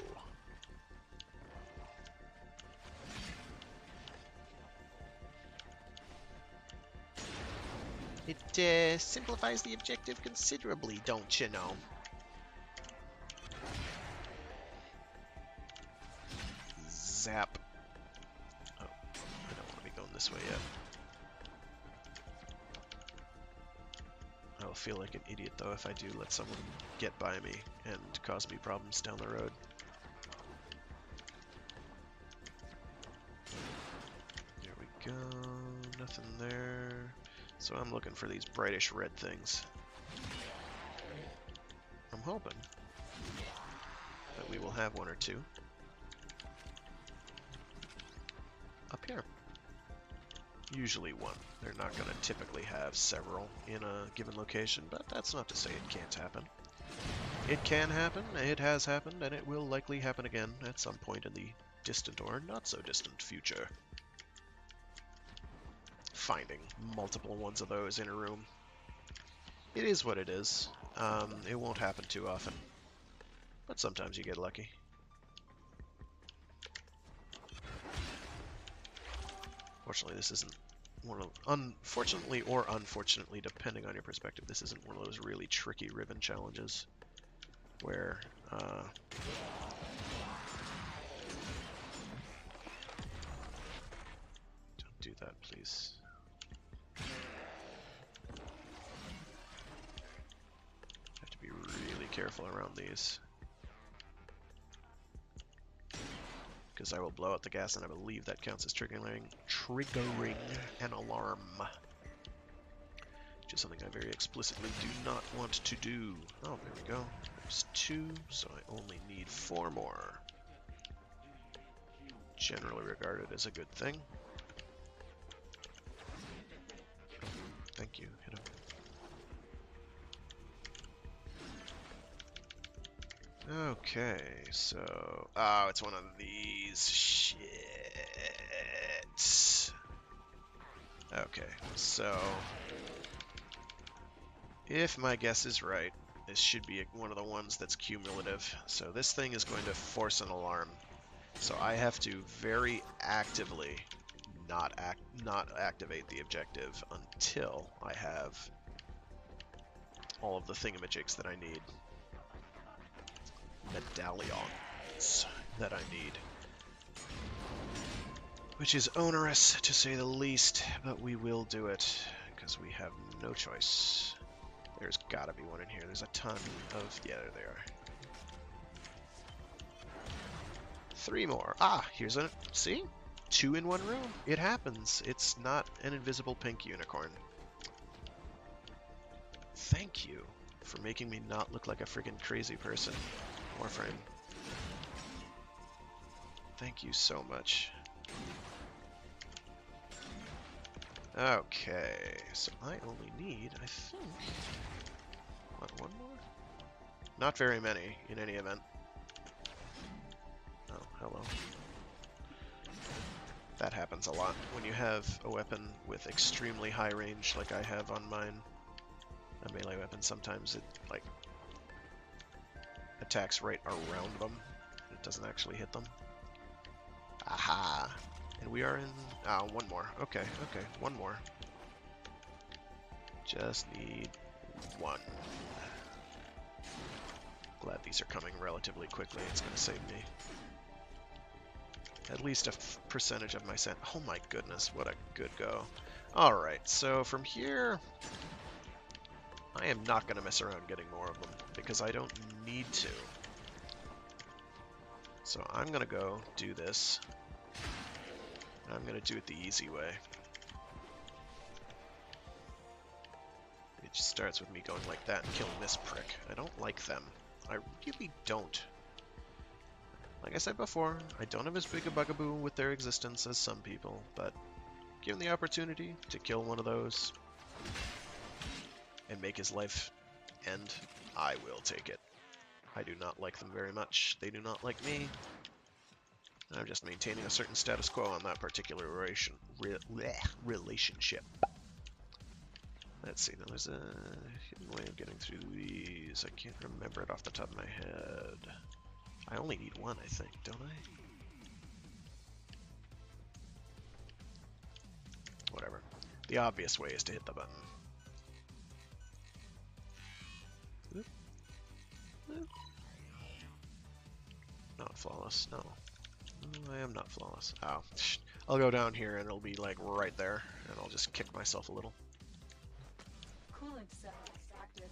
It simplifies the objective considerably, don't you know? Zap. Oh, I don't want to be going this way yet. I'll feel like an idiot, though, if I do let someone get by me and cause me problems down the road. There we go. Nothing there. So I'm looking for these brightish red things. I'm hoping that we will have one or two up here. Usually one. They're not going to typically have several in a given location, but that's not to say it can't happen. It can happen, it has happened, and it will likely happen again at some point in the distant or not so distant future. finding multiple ones of those in a room. It is what it is. It won't happen too often, but sometimes you get lucky. Fortunately, this isn't one of, unfortunately or unfortunately, depending on your perspective, this isn't one of those really tricky ribbon challenges where don't do that, please. Have to be really careful around these, because I will blow out the gas, and I believe that counts as triggering an alarm, which is something I very explicitly do not want to do. Oh, there we go. There's 2, so I only need 4 more. Generally regarded as a good thing. Thank you. Hit him. Okay, so... Oh, it's one of these. Shit. Okay, so... If my guess is right, this should be one of the ones that's cumulative. So this thing is going to force an alarm. So I have to very actively not activate the objective until I have all of the thingamajigs that I need. Medallions that I need. Which is onerous, to say the least, but we will do it, because we have no choice. There's gotta be one in here. There's a ton of... Yeah, there they are. 3 more. Ah, here's a... See? 2 in 1 room. It happens. It's not an invisible pink unicorn. Thank you for making me not look like a friggin' crazy person, Warframe. Thank you so much. Okay, so I only need, I think... What, 1 more? Not very many, in any event. Oh, hello. That happens a lot. When you have a weapon with extremely high range, like I have on mine, a melee weapon, sometimes it, like, attacks right around them. It doesn't actually hit them. Aha! And we are in... Ah, 1 more. Okay, okay, 1 more. Just need 1. Glad these are coming relatively quickly. It's going to save me at least a percentage of my sand. Oh my goodness, what a good go. Alright, so from here, I am not going to mess around getting more of them, because I don't need to. So I'm going to go do this. I'm going to do it the easy way. It just starts with me going like that and killing this prick. I don't like them. I really don't. Like I said before, I don't have as big a bugaboo with their existence as some people, but given the opportunity to kill one of those and make his life end, I will take it. I do not like them very much. They do not like me. I'm just maintaining a certain status quo on that particular relationship. Let's see, now there's a hidden way of getting through these. I can't remember it off the top of my head. I only need 1, I think, don't I? Whatever. The obvious way is to hit the button. Oop. Oop. Not flawless, no. No, I am not flawless. Oh, I'll go down here and it'll be like right there, and I'll just kick myself a little. Coolant cell active.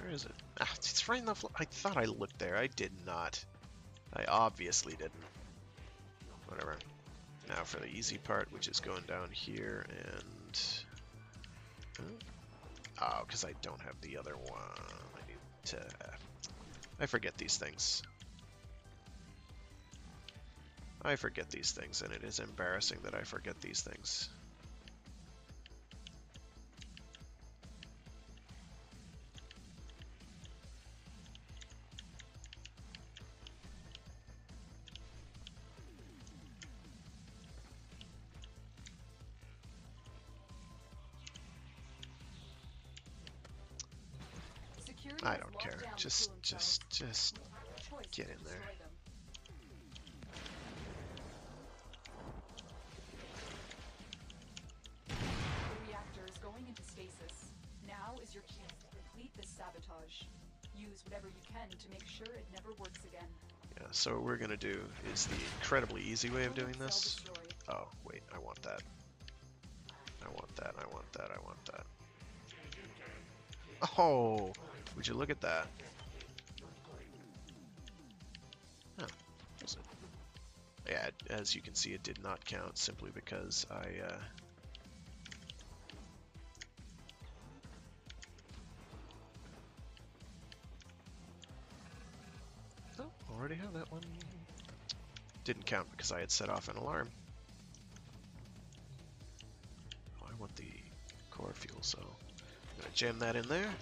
Where is it? Ah, it's right in the floor. I thought I looked there. I did not. I obviously didn't. Whatever. Now for the easy part, which is going down here and... Oh, because I don't have the other one. I need to... I forget these things. I forget these things, and it is embarrassing that I forget these things. I don't care. Just get in there. The reactor is going into stasis. Now is your chance to complete this sabotage. Use whatever you can to make sure it never works again. Yeah, so what we're gonna do is the incredibly easy way of doing this. Oh, wait, I want that. I want that, I want that, I want that. Oh, would you look at that? Oh, does it? Yeah, as you can see, it did not count simply because I, Oh, already have that one. Didn't count because I had set off an alarm. Oh, I want the core fuel, so I'm gonna jam that in there.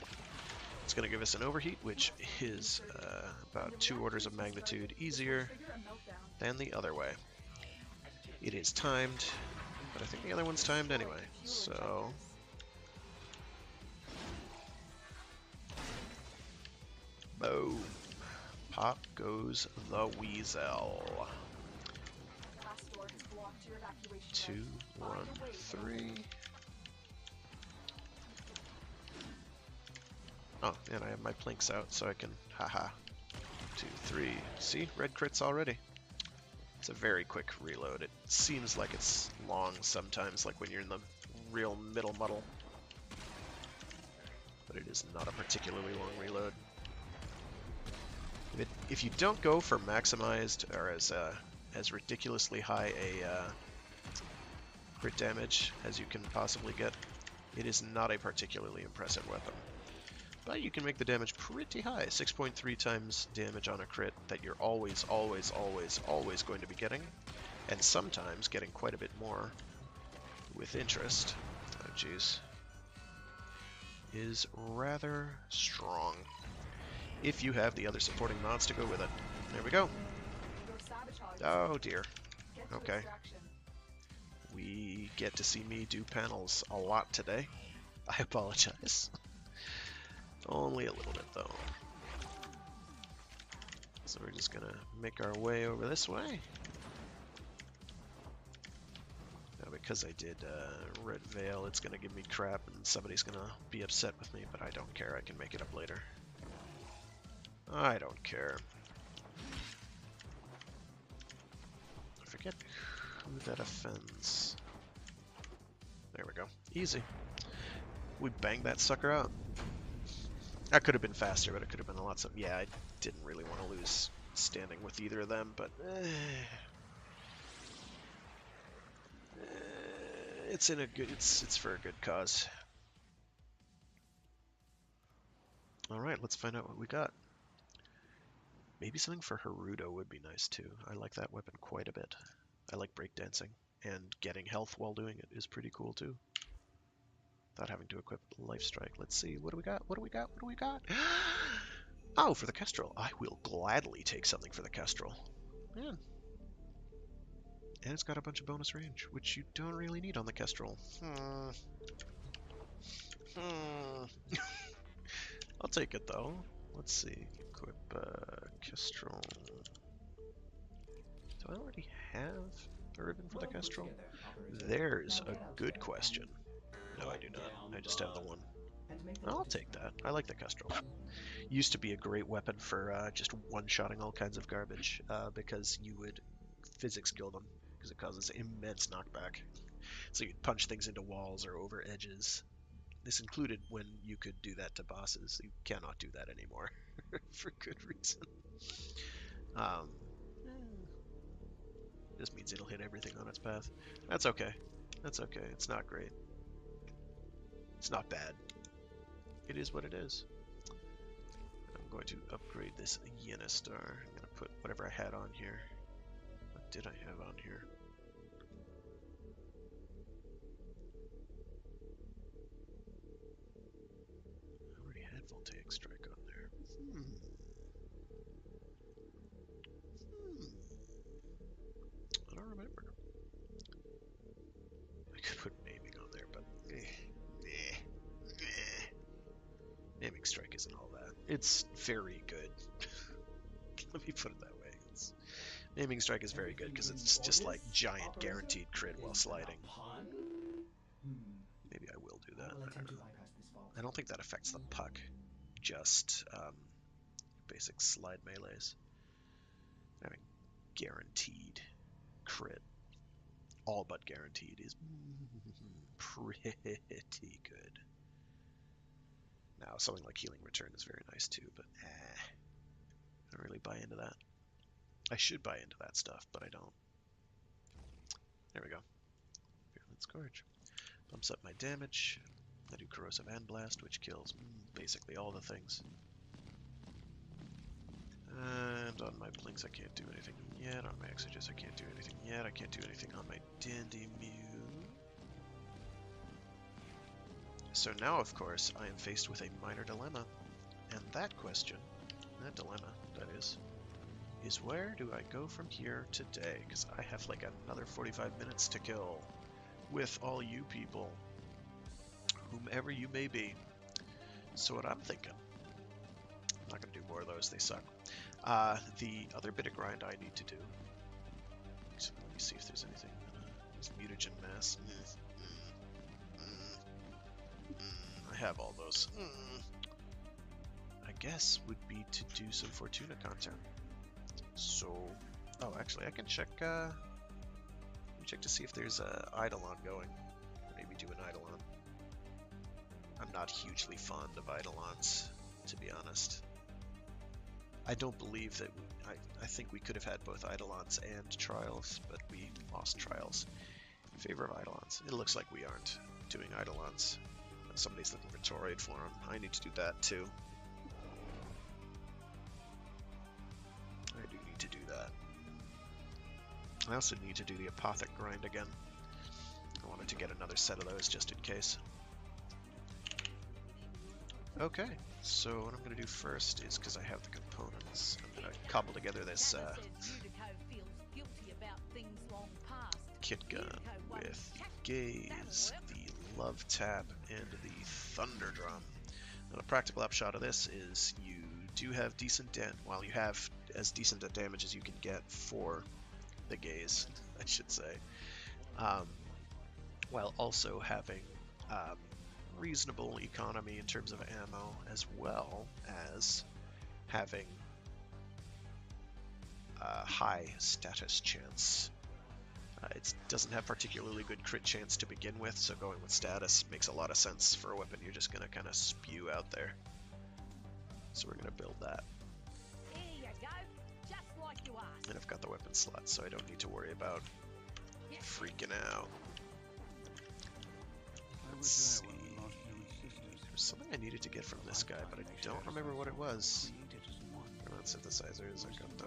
It's gonna give us an overheat, which is about 2 orders of magnitude easier than the other way. It is timed, but I think the other one's timed anyway, so... Boom! Pop goes the weasel. 2, 1, 3. Oh, and I have my plinks out, so I can, haha. 2, 3. See, red crits already. It's a very quick reload. It seems like it's long sometimes, like when you're in the real middle muddle. But it is not a particularly long reload. If you don't go for maximized or as ridiculously high a crit damage as you can possibly get, it is not a particularly impressive weapon. But you can make the damage pretty high, 6.3 times damage on a crit that you're always going to be getting, and sometimes getting quite a bit more with interest. Oh jeez. Is rather strong. If you have the other supporting mods to go with it. There we go. Oh dear. Okay. We get to see me do panels a lot today. I apologize. Only a little bit though. So we're just gonna make our way over this way. Now because I did Red Veil, it's gonna give me crap and somebody's gonna be upset with me, but I don't care, I can make it up later. I don't care. I forget who that offends. There we go. Easy. We banged that sucker out. That could have been faster, but it could have been a lot yeah, I didn't really want to lose standing with either of them, but it's in a good it's for a good cause. Alright, let's find out what we got. Maybe something for Haruto would be nice too. I like that weapon quite a bit. I like breakdancing, and getting health while doing it is pretty cool too. Without having to equip Life Strike. Let's see, what do we got? What do we got? What do we got? Oh, for the Kestrel. I will gladly take something for the Kestrel. Man. And it's got a bunch of bonus range, which you don't really need on the Kestrel. I'll take it though. Let's see. Equip Kestrel. Do I already have a ribbon for the Kestrel? There's a good question. No, I do not. I just have the one. I'll take that. I like the Kestrel. Used to be a great weapon for just one-shotting all kinds of garbage, because you would physics kill them, because it causes immense knockback. So you'd punch things into walls or over edges. This included when you could do that to bosses. You cannot do that anymore, for good reason. Just means it'll hit everything on its path. That's okay. That's okay. It's not great. It's not bad. It is what it is. I'm going to upgrade this Yena Star. I'm going to put whatever I had on here. What did I have on here? I already had Voltaic Strike on there. I don't remember. I could put Maiming on there, but Maiming Strike isn't all that. It's very good. Let me put it that way. Aiming strike is very good because it's just like giant guaranteed crit while sliding. Maybe I will do that. I don't know. I don't think that affects the puck. Just basic slide melees. Having guaranteed crit, all but guaranteed, is pretty good. Now, something like healing return is very nice too, but I don't really buy into that. I should buy into that stuff, but I don't. There we go. Virulent Scourge. Bumps up my damage. I do Corrosive and Blast, which kills basically all the things. And on my Blinks, I can't do anything yet. On my Exeges, I can't do anything yet. I can't do anything on my Dandy Mew. So now, of course, I am faced with a minor dilemma. And that question, that dilemma, that is where do I go from here today? Because I have like another 45 minutes to kill with all you people, whomever you may be. So what I'm thinking, I'm not going to do more of those, they suck. The other bit of grind I need to do, so let me see if there's anything. This mutagen mass. I have all those. I guess would be to do some Fortuna content. So, oh, actually, I can check. Check to see if there's a Eidolon going. Maybe do an Eidolon. I'm not hugely fond of Eidolons, to be honest. I don't believe that I think we could have had both Eidolons and Trials, but we lost Trials in favor of Eidolons. It looks like we aren't doing Eidolons. Somebody's looking for Toroid for him. I need to do that too. I do need to do that. I also need to do the Apothic grind again. I wanted to get another set of those just in case. Okay, so what I'm going to do first is, because I have the components, I'm going to cobble together this kit gun with Gaze, the Love Tap, and the Thunder Drum. Now, the practical upshot of this is you do have decent while you have as decent a damage as you can get for the Gaze, I should say, while also having reasonable economy in terms of ammo, as well as having high status chance. It doesn't have particularly good crit chance to begin with, so going with status makes a lot of sense for a weapon you're just going to kind of spew out there. So we're going to build that. There you go, just like you asked. And I've got the weapon slot, so I don't need to worry about freaking out. Let's see. There's something I needed to get from this guy, but I don't remember what it was. Synthesizers, I got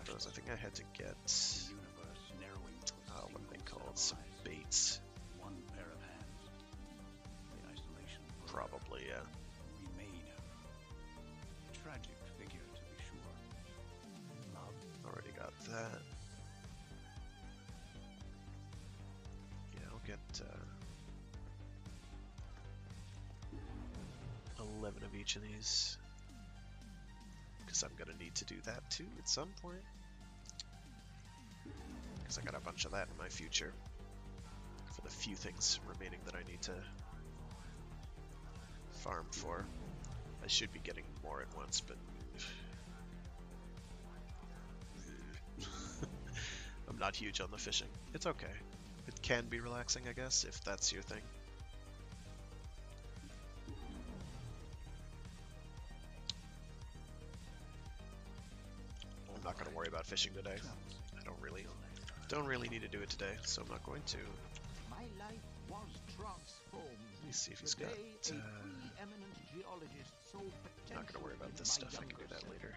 those. I think I had to get, what are they called? Some baits. Probably, yeah. Tragic figure, to be sure. Already got that. Yeah, I'll get 11 of each of these. Because I'm going to need to do that too at some point. Because I got a bunch of that in my future. For the few things remaining that I need to farm for. I should be getting more at once, but I'm not huge on the fishing. It's okay. It can be relaxing, I guess, if that's your thing. I'm not going to worry about fishing today. I don't really need to do it today, so I'm not going to. My life was transformed. Let me see if he's got. Not going to worry about this stuff. I can do that later.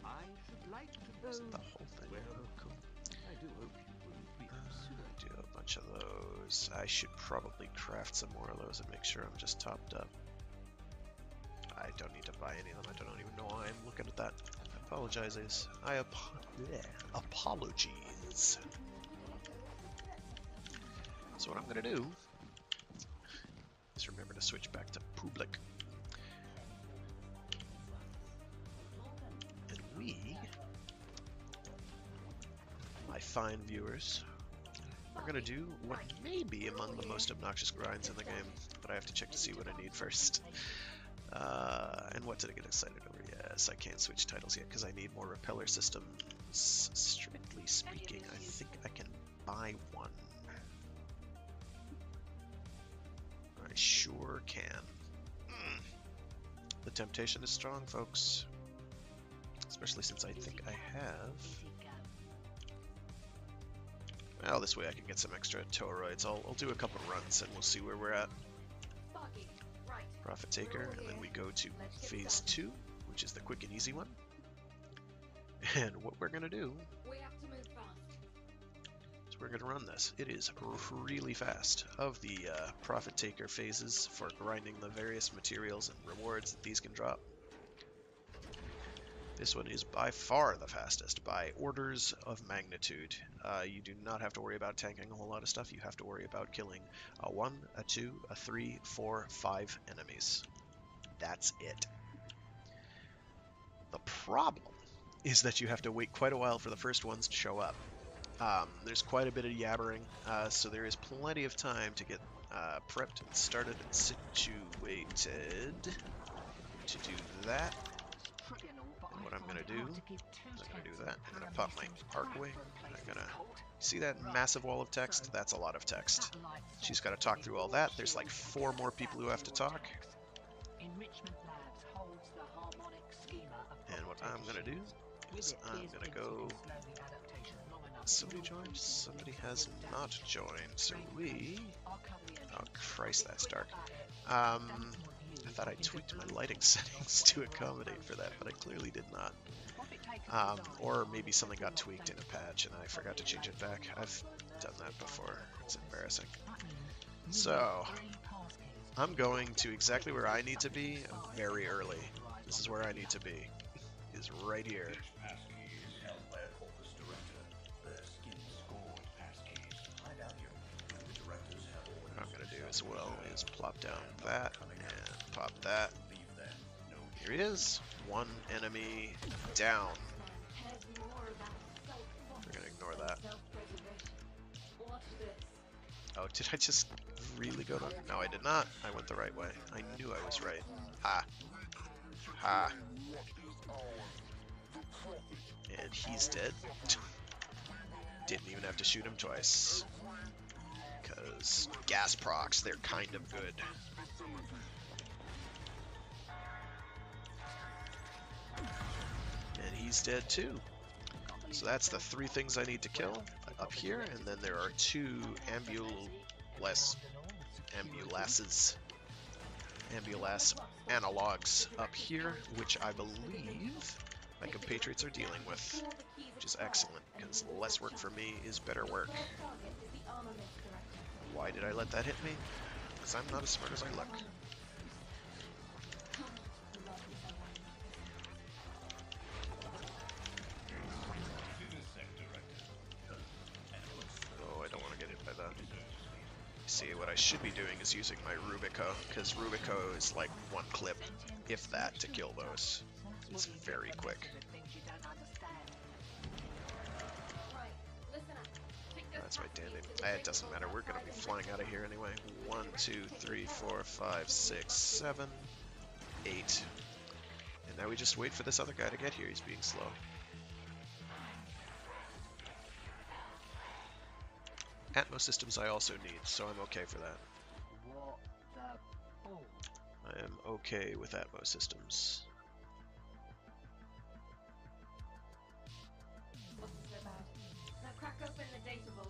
I should like to know. Is it the whole thing? Oh, cool. I do hope you will be I do a bunch of those. I should probably craft some more of those and make sure I'm just topped up. I don't need to buy any of them. I don't even know why I'm looking at that. I apologize. Apologies. So what I'm going to do is remember to switch back to public. we, my fine viewers, are going to do what may be among the most obnoxious grinds in the game, but I have to check to see what I need first. And what did I get excited over? Yes, I can't switch titles yet because I need more repeller systems. Strictly speaking, I think I can buy one. I sure can. The temptation is strong, folks. Especially since I think I have... Well, this way I can get some extra toroids. I'll do a couple runs and we'll see where we're at. Profit Taker, and then we go to Phase 2, which is the quick and easy one. And what we're going to do is we're going to run this. It is really fast. Of the Profit Taker phases for grinding the various materials and rewards that these can drop, this one is by far the fastest, by orders of magnitude. You do not have to worry about tanking a whole lot of stuff. You have to worry about killing a 1, a 2, a 3, 4, 5 enemies. That's it. The problem is that you have to wait quite a while for the first ones to show up. There's quite a bit of yabbering, so there is plenty of time to get prepped and started and situated to do that. And what I'm going to do is I'm going to do that. I'm going to pop my arc wing. I'm going to see that massive wall of text? That's a lot of text. She's got to talk through all that. There's like 4 more people who have to talk. And what I'm going to do is I'm going to go... Somebody joined? Somebody has not joined. So we... Oh, Christ, that's dark. I thought I tweaked my lighting settings to accommodate for that, but I clearly did not. Or maybe something got tweaked in a patch and I forgot to change it back. I've done that before. It's embarrassing. So, I'm going to exactly where I need to be very early. This is where I need to be. Is right here. What I'm going to do as well is plop down that and pop that. Here he is. 1 enemy down. We're going to ignore that. Oh, did I just really go to... No, I did not. I went the right way. I knew I was right. Ha. Ha. And he's dead. Didn't even have to shoot him twice. Because gas procs, they're kind of good. And he's dead too. So that's the 3 things I need to kill up here, and then there are 2 ambulass analogs up here, which I believe my compatriots are dealing with, which is excellent, because less work for me is better work. Why did I let that hit me? Because I'm not as smart as I look. Oh, I don't want to get hit by that. See, what I should be doing is using my Rubico, because Rubico is like 1 clip, if that, to kill those. It's very quick. That's right, dandy. It doesn't matter, we're going to be flying out of here anyway. 1, 2, 3, 4, 5, 6, 7, 8. And now we just wait for this other guy to get here. He's being slow. Atmos systems I also need, so I'm okay for that. I am okay with Atmos systems.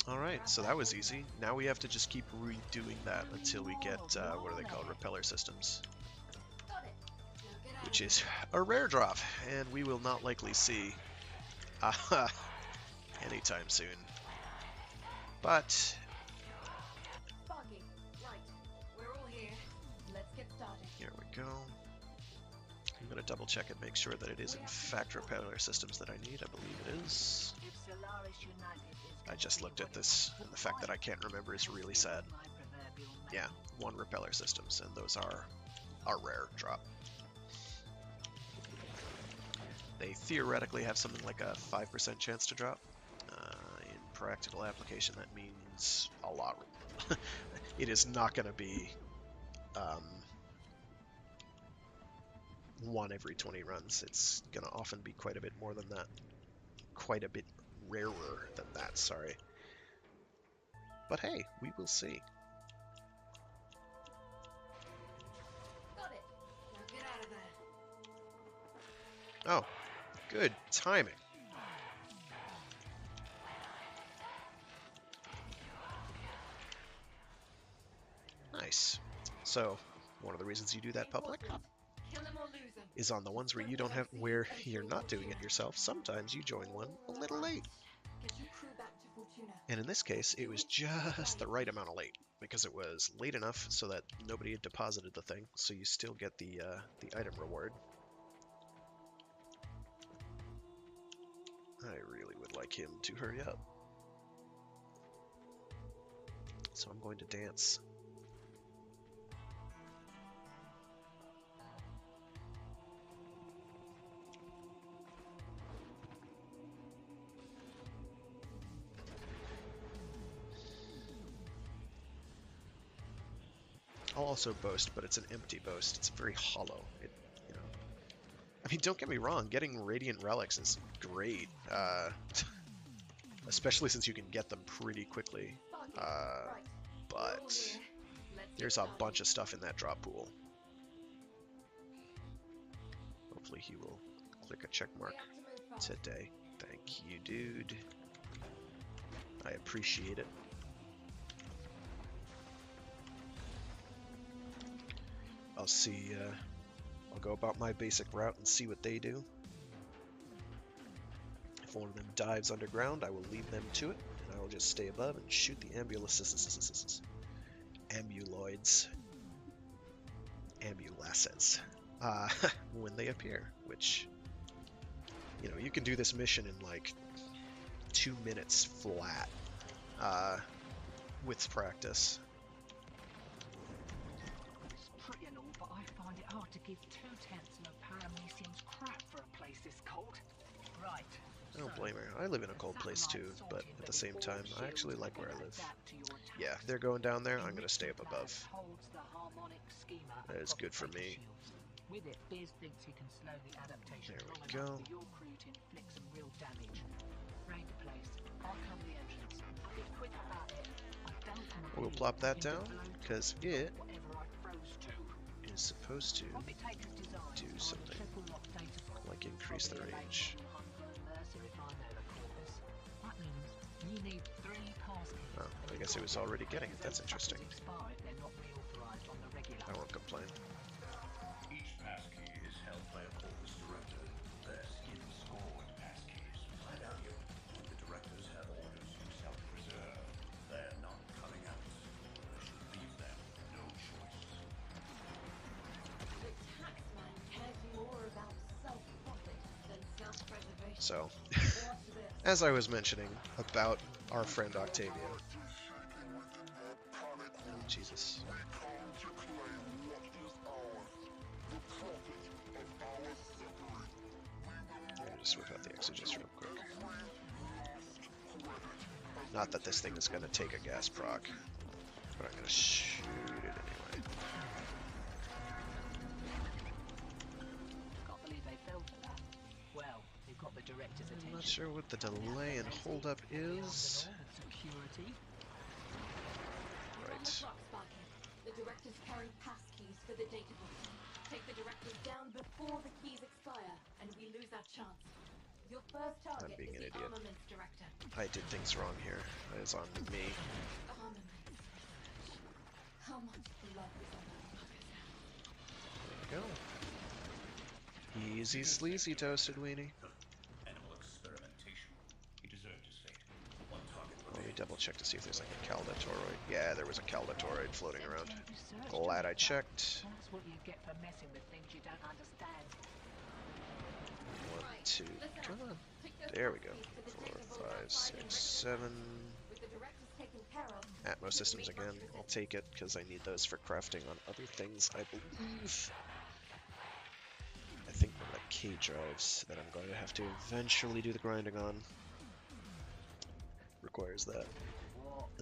Alright, so that was easy. Now we have to just keep redoing that until we get, what are they called, repeller systems. Which is a rare drop, and we will not likely see anytime soon. But here we go. I'm going to double check and make sure that it is in fact repeller systems that I need. I believe it is. I just looked at this, and the fact that I can't remember is really sad. Yeah, 1 repeller systems, and those are a rare drop. They theoretically have something like a 5% chance to drop. In practical application, that means a lot. It is not going to be 1 every 20 runs. It's going to often be quite a bit more than that. Quite a bit rarer than that, sorry. But hey, we will see. Got it. Now get out of there. Oh, good timing. Nice. So, one of the reasons you do that public Kill him or lose him. is on the ones where you don't have, where you're not doing it yourself. Sometimes you join one a little late. Get your crew back to Fortuna. And in this case, it was just the right amount of late, because it was late enough so that nobody had deposited the thing, so you still get the item reward. I really would like him to hurry up. So I'm going to dance. I'll also boast, but it's an empty boast. It's very hollow. It, you know. I mean, don't get me wrong. Getting Radiant Relics is great, especially since you can get them pretty quickly. But there's a bunch of stuff in that drop pool. Hopefully, he will click a check mark today. Thank you, dude. I appreciate it. I'll see, I'll go about my basic route and see what they do. If one of them dives underground, I will leave them to it, and I will just stay above and shoot the ambuloids. Ambulasses. When they appear, which, you know, you can do this mission in like 2 minutes flat, with practice. Hard to give 2/10 of a paramecium's crap for a place this cold. Right. I don't blame her. I live in a cold place too, but at the same time, I actually like where I live. Yeah, they're going down there. I'm going to stay up above. That is good for me. With it, Biz thinks he can slow the adaptation. There we go. Your crew to inflict some real damage. Raid the place. I'll cover the entrance. I'll be quick about it. I don't want to We'll plop that down, because it is supposed to do something, like increase the range. Oh, I guess it was already getting it. That's interesting. I won't complain. Each passkey is held by a corpus director. Their skin scored passkeys. I know you. The directors have orders you self-preserve. They're not coming out. I should leave them no choice. The taxman cares more about self-profit than self-preservation. So, as I was mentioning about our friend Octavia. Oh, Jesus. Let me just whip out the exegesis real quick. Not that this thing is going to take a gas proc, but I'm going to shoot it anyway. Can't believe they fell for that. Well, they've got the director's attention. I'm not sure what the delay and holdup is. Security. On the clock, Sparky. The directors carry pass keys for the data book. Take the directors down before the keys expire, and we lose our chance. Your first target being is an the idiot. armaments director. I did things wrong here. That is on me. Armaments. How much blood is on that fucker's hands? There you go. Easy sleazy toasted weenie. Animal experimentation. He deserved his fate. One target Let me remains. double check to see if there's like a Caldatoroid. Yeah, there was a Caldatoroid floating around. Glad I checked. That's what you get for messing with things you don't understand. 1, 2, come on. Take those There we pass go. keys to the 4, data vault 5, outside 6, and 7. with the directors taken care of, Atmos systems again. I'll take it because I need those for crafting on other things, I believe. I think we're like K drives that I'm going to have to eventually do the grinding on. Requires that.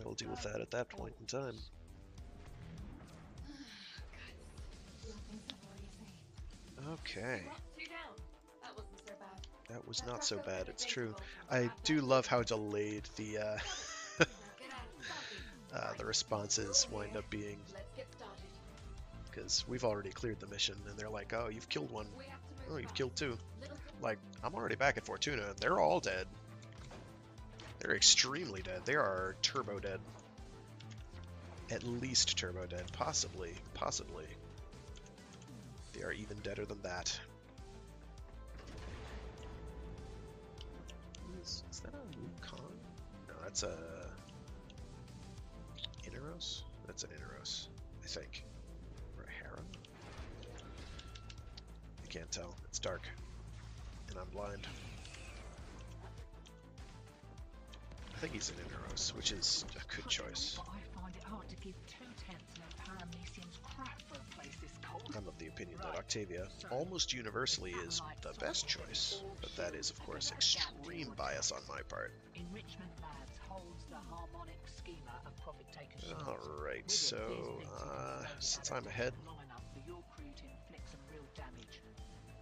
I'll deal with that at that point in time. Okay. That was not so bad, it's true. I do love how delayed the the responses wind up being. Because we've already cleared the mission, and they're like, oh, you've killed one. Oh, you've killed two. Like, I'm already back at Fortuna, and they're all dead. They're extremely dead. They are turbo dead. At least turbo dead. Possibly. Possibly. They are even deader than that. Is that a Wukong? No, that's a... Inaros? That's an Inaros, I think. Or a Harem? I can't tell. It's dark. And I'm blind. I think he's an Inaros, which is a good choice. I find it hard to give 2/10 of paramecium's crap for a place this cold. I'm of the opinion that Octavia almost universally is the best choice, but that is, of course, extreme bias on my part. Enrichment Labs holds the harmonic schema of profit taker. Alright, so, since I'm ahead, Long enough for your crew to inflict some real damage.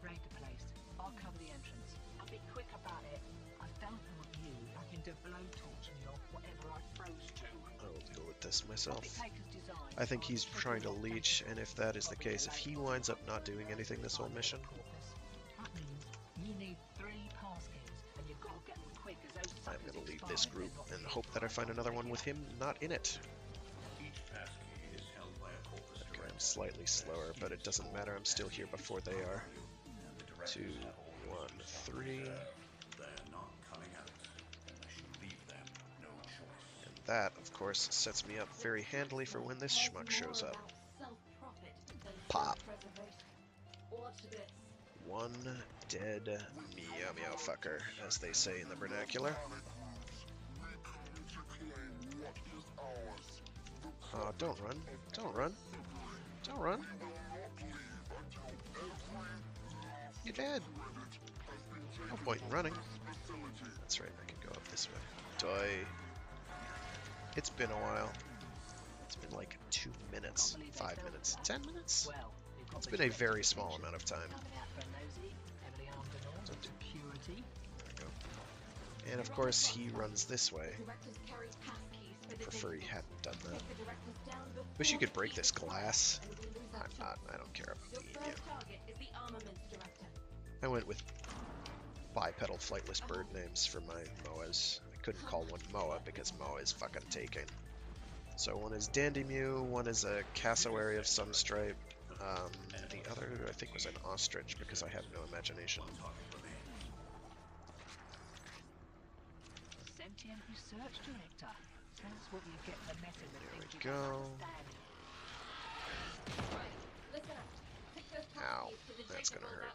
Raid the place. I'll cover the entrance. I'll be quick about it. I don't want you having to blowtorch me off whatever I froze to. I'll deal with this myself. Profit taker's design. I think he's trying to leech, and if that is the case, if he winds up not doing anything this whole mission, That means you need 3 passkeys, and you've got to get them quick as those I'm suckers going to leave expire this and group they're not and hope that I find another one with him not in it. Each passkey is held by a corpus Okay, director. I'm slightly slower, but it doesn't matter, I'm still here before they are. The 2, directors have 1, orders to 3, They're not coming out unless you leave them no choice. and that, of course, sets me up very handily for when this schmuck shows up. Pop. One dead meow meow fucker, as they say in the vernacular. Oh, don't run. Don't run. Don't run. You're dead. No point in running. That's right, I can go up this way. Toy. It's been a while. It's been like 2 minutes, 5 minutes, 10 minutes? Well, It's been a very small amount of time. Don't do purity. There we go. And of course, he runs this way. I prefer he hadn't done that. Wish you could break this glass. I'm not. I don't care about the emu. I went with bipedal flightless bird names for my MOAs. I couldn't call one MOA because MOA is fucking taken. So one is Dandy Mew, one is a cassowary of some stripe. The other, I think, was an ostrich because I have no imagination. Sentient research director. That's what you get for messing with There things we you don't go. understand. Ow, that's gonna hurt.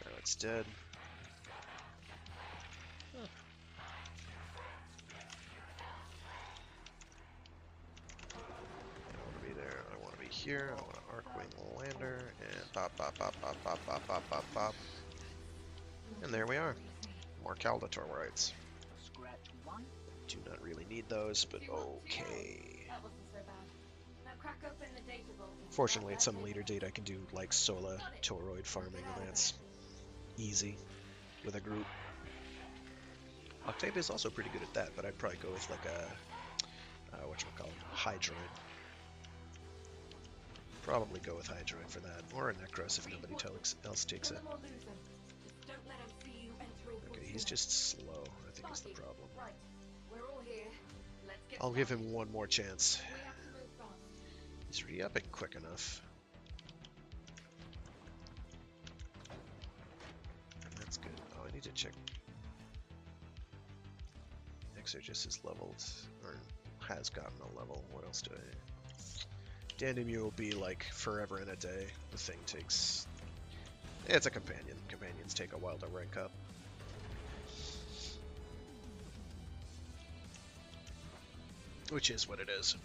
Now it's dead. I don't want to be there. I want to be here. I want an Arcwing Lander and pop, pop, pop, pop, pop, pop, pop, pop, pop. And there we are. More Caldatorites. Scratch 1. Do not really need those, but okay. Fortunately, at some later date, I can do like Sola Toroid farming, and that's easy with a group. Octavia is also pretty good at that, but I'd probably go with like a whatchamacallit, Hydroid. Probably go with Hydroid for that, or a Necros if nobody else takes it. Okay, he's just slow, I think is the problem. I'll give him one more chance. He's re-upping quick enough. That's good. Oh, I need to check. Exorgist is leveled, or has gotten a level. What else do I... Dandy Mew will be like forever in a day. The thing takes... It's a companion. Companions take a while to rank up. Which is what it is.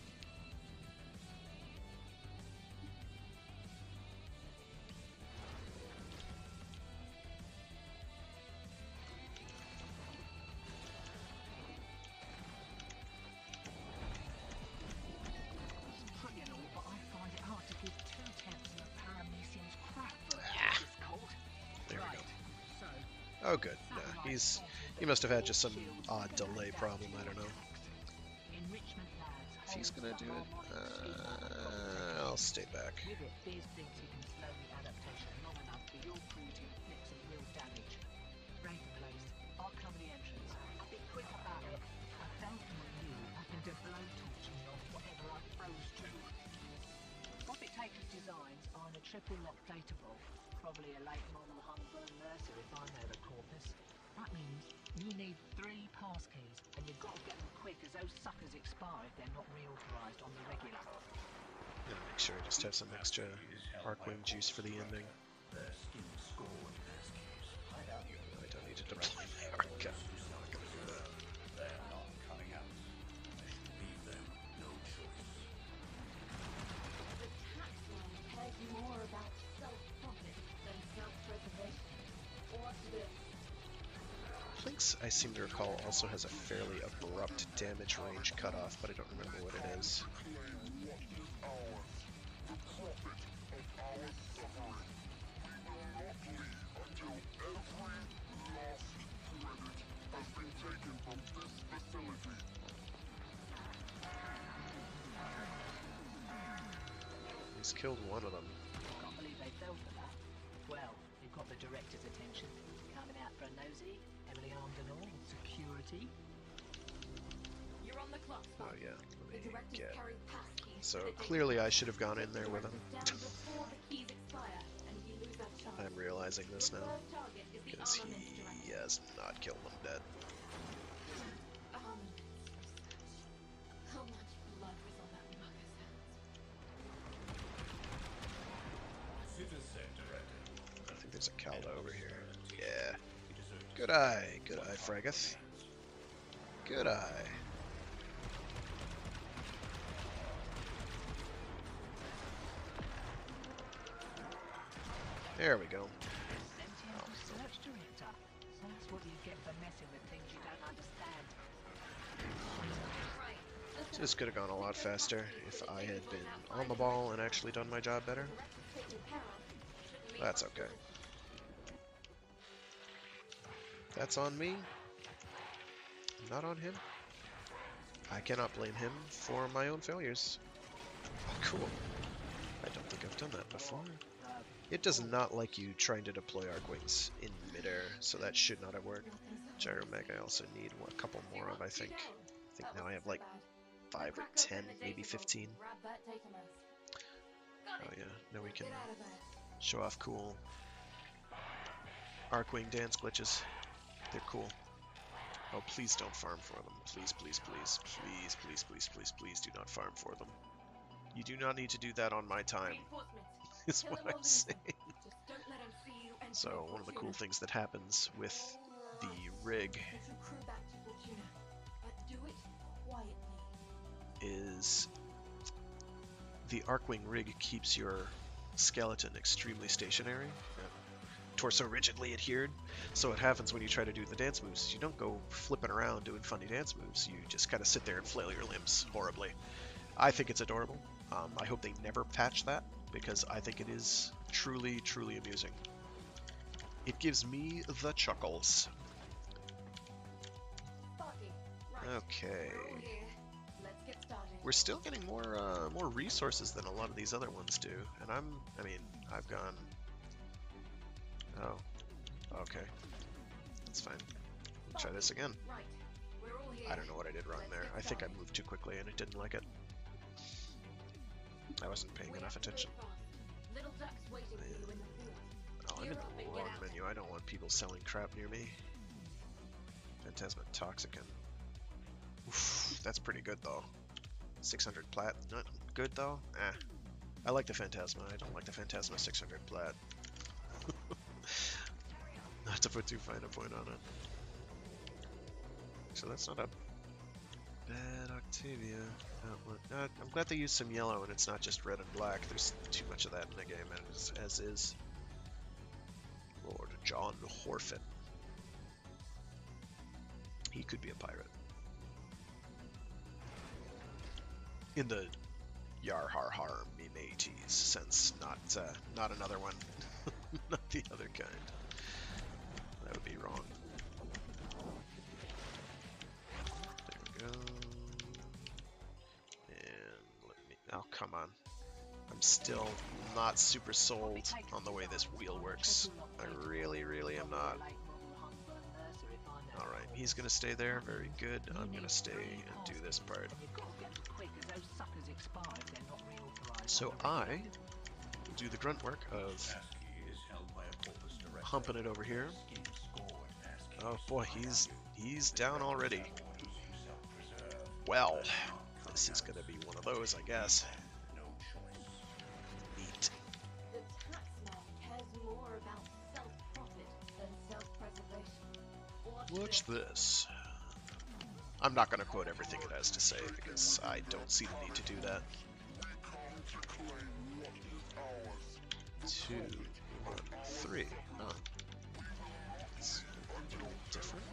Oh, good. Nah, he must have had just some odd delay problem. I don't know. Enrichment labs. If he's gonna do it, I'll stay back. With it, Beers thinks he can slow the adaptation long enough for your crew to inflict some real damage. Raid the place. I'll cover the entrance. I'll be quick about it. I don't want you having to blowtorch me off whatever I froze to. Profit Taker's designs are in a triple lock plateable. Probably a late model Humburn Mercer if I know the corpus. That means you need 3 passkeys, and you've got to get them quick as those suckers expire if they're not reauthorized on the regular. I'm gonna make sure I just have some extra Arcwing juice for the ending. Their skin scored passkeys. I doubt you. I don't need to deploy my arc gun. I'm not gonna do that. They're not coming out. I should leave them no choice. The tax man cares more about self-profit than self-preservation. What's this? Plinks, I seem to recall, also has a fairly abrupt damage range cutoff, but I don't remember what it is. He's killed one of them. Can't believe they fell for that. Well, you've got the director's attention. Coming out for a nosy, heavily armed and all, security. You're on the clock, Oh Spock. yeah, The let me directors get. carry passkeys So for the clearly I should have gone in there with him. Down before the keys expire, and we lose our chance. I'm realizing this now, First target is the because armaments he director. has not killed them dead. Armaments research. How much blood was on that mucker's hands? Citizen Director. I think there's a Calda over here. Yeah. Good eye, Fragath. Good eye. There we go. Sentient research director. So that's what you get for messing with things you don't understand. Right. This could have gone a lot faster if I had been on the ball and actually done my job better. That's okay. That's on me, not on him. I cannot blame him for my own failures. Cool. I don't think I've done that before. It does not like you trying to deploy Arcwings in midair, so that should not have worked. Gyromech I also need a couple more of, I think. I think now I have like 5 or 10, maybe 15. Oh yeah, now we can show off cool Arcwing dance glitches. They're cool. Oh, please don't farm for them. Please, please, please, please, please, please, please, please do not farm for them. You do not need to do that on my time, is what I'm saying. So, one of the cool things that happens with the rig is the Arcwing rig keeps your skeleton extremely stationary, torso rigidly adhered. So what happens when you try to do the dance moves is you don't go flipping around doing funny dance moves. You just kind of sit there and flail your limbs horribly. I think it's adorable. I hope they never patch that, because I think it is truly, truly amusing. It gives me the chuckles. Okay. We're still getting more resources than a lot of these other ones do, and I've gone. Oh, okay, that's fine. Let's try this again. I don't know what I did wrong there. I think I moved too quickly and it didn't like it. I wasn't paying enough attention. Oh, I'm in the wrong menu. I don't want people selling crap near me. Phantasma Toxicant. Oof, that's pretty good though. 600 plat, not good though. I like the Phantasma. I don't like the Phantasma 600 plat. Not to put too fine a point on it. So that's not a bad Octavia outlook. I'm glad they used some yellow and it's not just red and black. There's too much of that in the game as is. Lord John Horfin. He could be a pirate. In the yar har har me mateys sense, not another one. Not the other kind. That would be wrong. There we go. And let me... Oh, come on. I'm still not super sold on the way this wheel works. I really, really am not. Alright, he's gonna stay there. Very good. I'm gonna stay and do this part. So I will do the grunt work of Passkey is held by a Corpus Director. humping it over here. Skin scored passkey. Oh boy, he's down already. Orders you self-preserve. Well, They're not this is coming gonna out. be one of those, I guess. No choice. Neat. The taxman cares more about self-profit than self-preservation. Watch this. I'm not gonna quote everything it has to say because I don't see the need to do that. 2, 1, 3. Oh. It's a little different.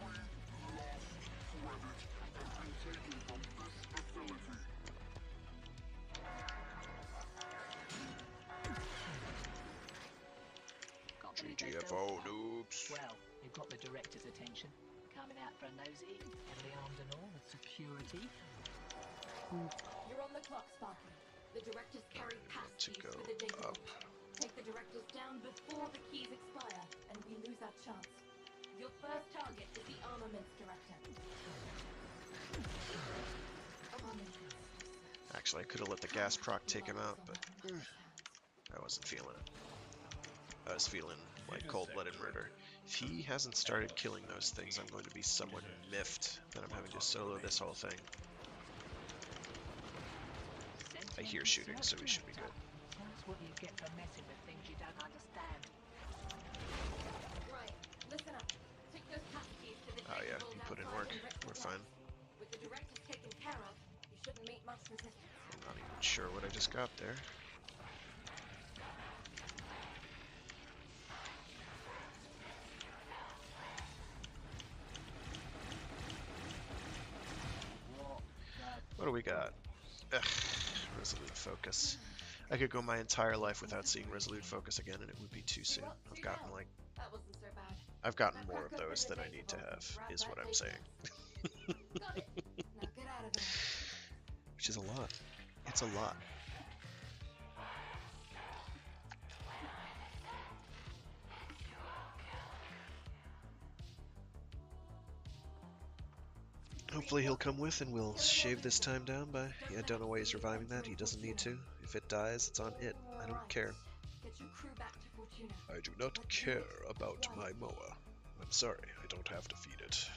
GTFO noobs. Well, you've got the director's attention. Coming out for a nosy, heavily armed and all, with security. You're on the clock, Sparky. The directors carry pass To keys go for the data. up. Take the directors down before the keys expire, and we lose our chance. Your first target is the armaments director. Armaments. Actually, I could have let the gas proc take him out, but I wasn't feeling it. I was feeling like cold-blooded murder. If he hasn't started killing those things, I'm going to be somewhat miffed that I'm having to solo this whole thing. I hear shooting, so we should be good. That's what you get for messing with things you don't understand. Right. Listen up. Take those pass keys to the Oh data yeah, vault you put in outside work. and rip We're the fine. place. With the directors taken care of, you shouldn't meet much resistance. I'm not even sure what I just got there. What do we got? Ugh, Resolute Focus. I could go my entire life without seeing Resolute Focus again and it would be too soon. I've gotten like That wasn't so bad. I've gotten more of those than I need to have, is what I'm saying. Got it. Now get out of there. Which is a lot. It's a lot. Hopefully he'll come with and we'll shave this time down by... Yeah, I don't know why he's reviving that. He doesn't need to. If it dies, it's on it. I don't care. Get your crew back to Fortuna. I do not care about my Moa. I'm sorry, I don't have to feed it.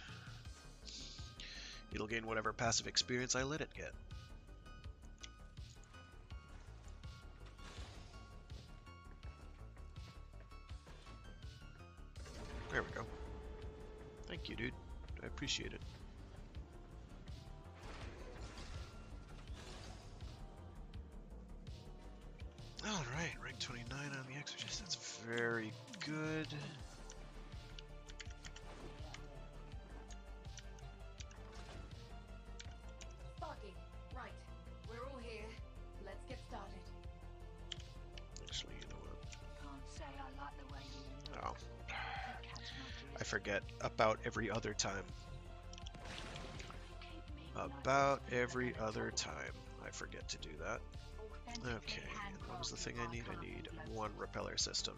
It'll gain whatever passive experience I let it get. There we go. Thank you, dude. I appreciate it. Alright, rank 29 on the Exorcist. That's very good. Sparky, right. We're all here. Let's get started. Actually, you know what? Can't say I like the way you look. Oh, Catch my I drift. forget about every other time. Keep me like About a every little other toy. time. I forget to do that. Authentically Okay, and what was the thing I handcrafted need? by I need colourful one repeller system,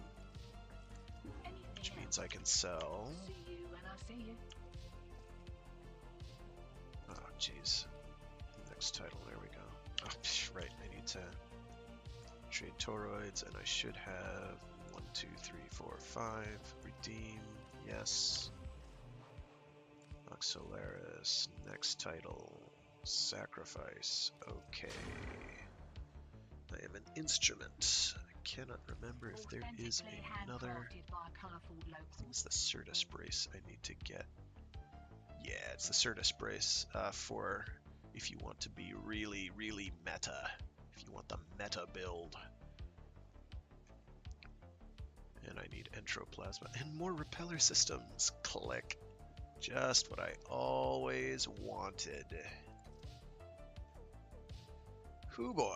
Anything which means else? I can sell... See you when I see you. Oh, jeez. Next title, there we go. Oh, right, I need to trade toroids, and I should have 1, 2, 3, 4, 5. Redeem, yes. Oxolaris, next title. Sacrifice, okay. I am an instrument. I cannot remember if there is Authentically another... handcrafted by colourful I think locals. it's the Certus brace I need to get. Yeah, it's the Certus brace for if you want to be really, really meta. If you want the meta build. And I need entroplasma and more repeller systems. Click. Just what I always wanted. Hoo boy.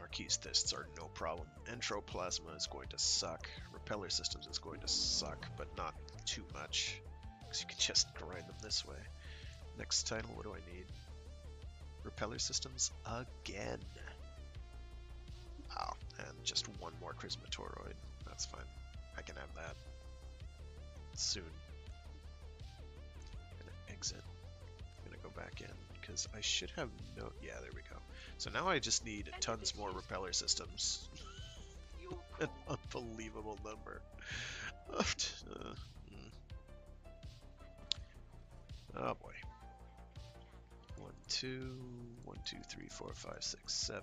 Marquise Fists are no problem. Entroplasma is going to suck. Repeller Systems is going to suck, but not too much. Because you can just grind them this way. Next title, what do I need? Repeller Systems again. Oh, and just one more Charisma Toroid. That's fine. I can have that. Soon. I'm gonna exit. I'm gonna go back in, because I should have no... Yeah, there we go. So now I just need tons more Repeller Systems. An unbelievable number. Oh boy. 1, 2, 1, 2, 3, 4, 5, 6, 7.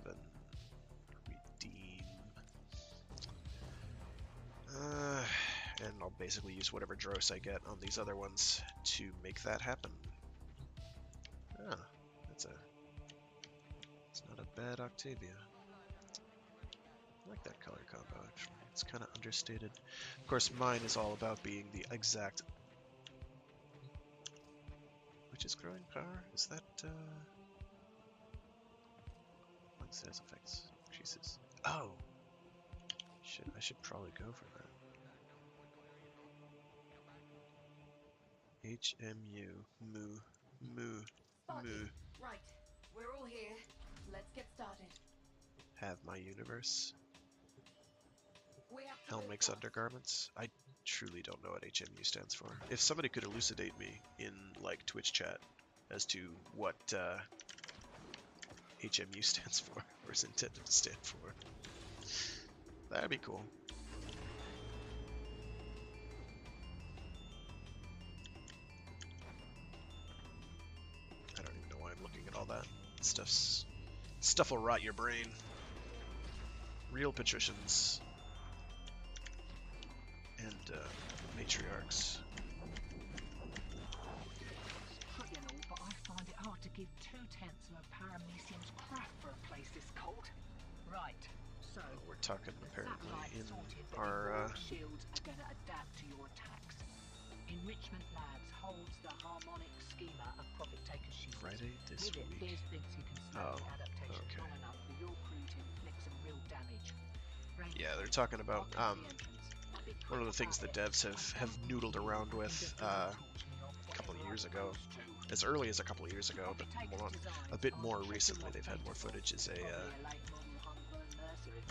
Redeem. And I'll basically use whatever dross I get on these other ones to make that happen. Ah, it's not a bad Octavia. I like that color combo, actually. It's kind of understated. Of course, mine is all about being the exact... Which is growing power? Is that, Says effects. Jesus. Oh! I should probably go for that. HMU. Moo. Moo. Moo. Right. We're all here. Let's get started. Have my universe. We have to Hell move makes fast. undergarments. I truly don't know what HMU stands for. If somebody could elucidate me in, like, Twitch chat as to what HMU stands for, or is intended to stand for, that'd be cool. I don't even know why I'm looking at all that. Stuff will rot your brain. Real patricians and matriarchs. You know, but I find it hard to give 2/10 of a paramecium's crap for a place this cold. Right, so We're talking the apparently satellite in sorted that our your shields are going to adapt to your attacks. Enrichment Labs holds the harmonic schema of Profit Taker shields. Friday this With it, week. Des thinks you can slow Oh, the adaptation okay. long enough for your crew to inflict some real damage. Yeah, they're talking about one of the things the devs have noodled around with a couple of years ago, as early as a couple of years ago, but a bit more recently they've had more footage, is a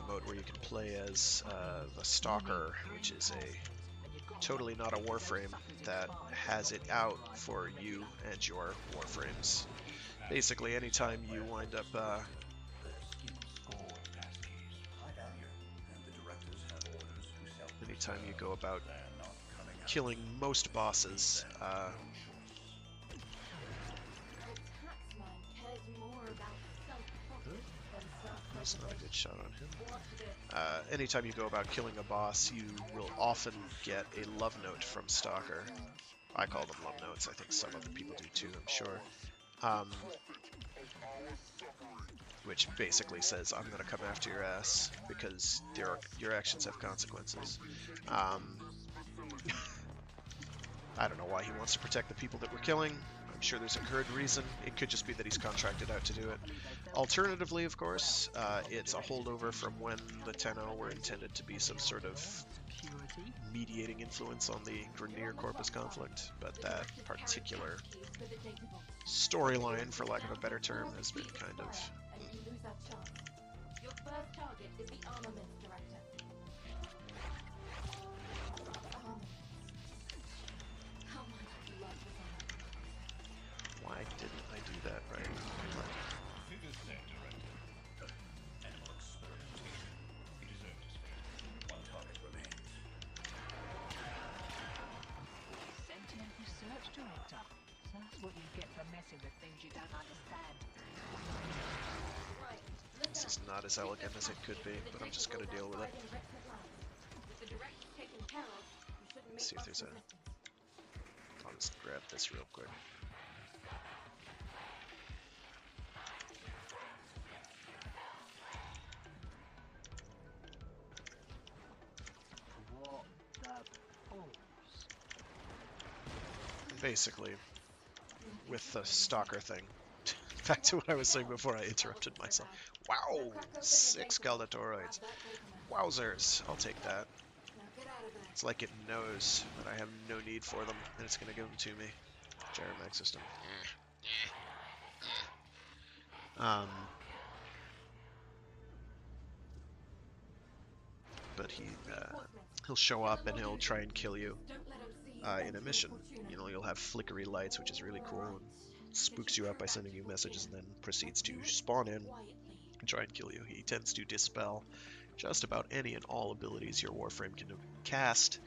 mode where you can play as the Stalker, which is totally not a Warframe that has it out for you and your Warframes. Basically, anytime you wind up anytime you go about killing most bosses, The taxman cares more about self-profit than that's not a good shot on him. self-preservation. Anytime you go about killing a boss, you will often get a love note from Stalker. I call them love notes, I think some other people do too, I'm sure. Which basically says, I'm going to come after your ass, because your actions have consequences. I don't know why he wants to protect the people that we're killing. I'm sure there's a good reason. It could just be that he's contracted out to do it. Alternatively, of course, it's a holdover from when the Tenno were intended to be some sort of mediating influence on the Grineer Corpus conflict, but that particular storyline, for lack of a better term, has been kind of... And we lose our chance. Your first target is the armaments director. Armaments. How much blood was on that? Why didn't I do that right? Figures said, Director. Animal experimentation. He deserved his fate. One target remains. Sentient Research Director. So that's what you get for messing with things you don't understand. Right. This is not as elegant as it could be, but I'm just going to deal with it. With the director taken care of, you shouldn't make Let's see if much there's a... resistance. I'll just grab this real quick. What the balls? Basically, with the Stalker thing, back to what I was saying before I interrupted myself. Wow, Crack open the 6 data vault. Skeletatoroids. Grab that data map. Wowzers, I'll take that. Now get out of there. It's like it knows that I have no need for them, and it's gonna give them to me. Gyromag system. Um, but he'll show up and he'll try and kill you Don't let him see you in a enter mission. Fortuna. You know, you'll have flickery lights, which is really cool, and spooks you up by sending you messages, and then proceeds to spawn in and try and kill you. He tends to dispel just about any and all abilities your Warframe can cast.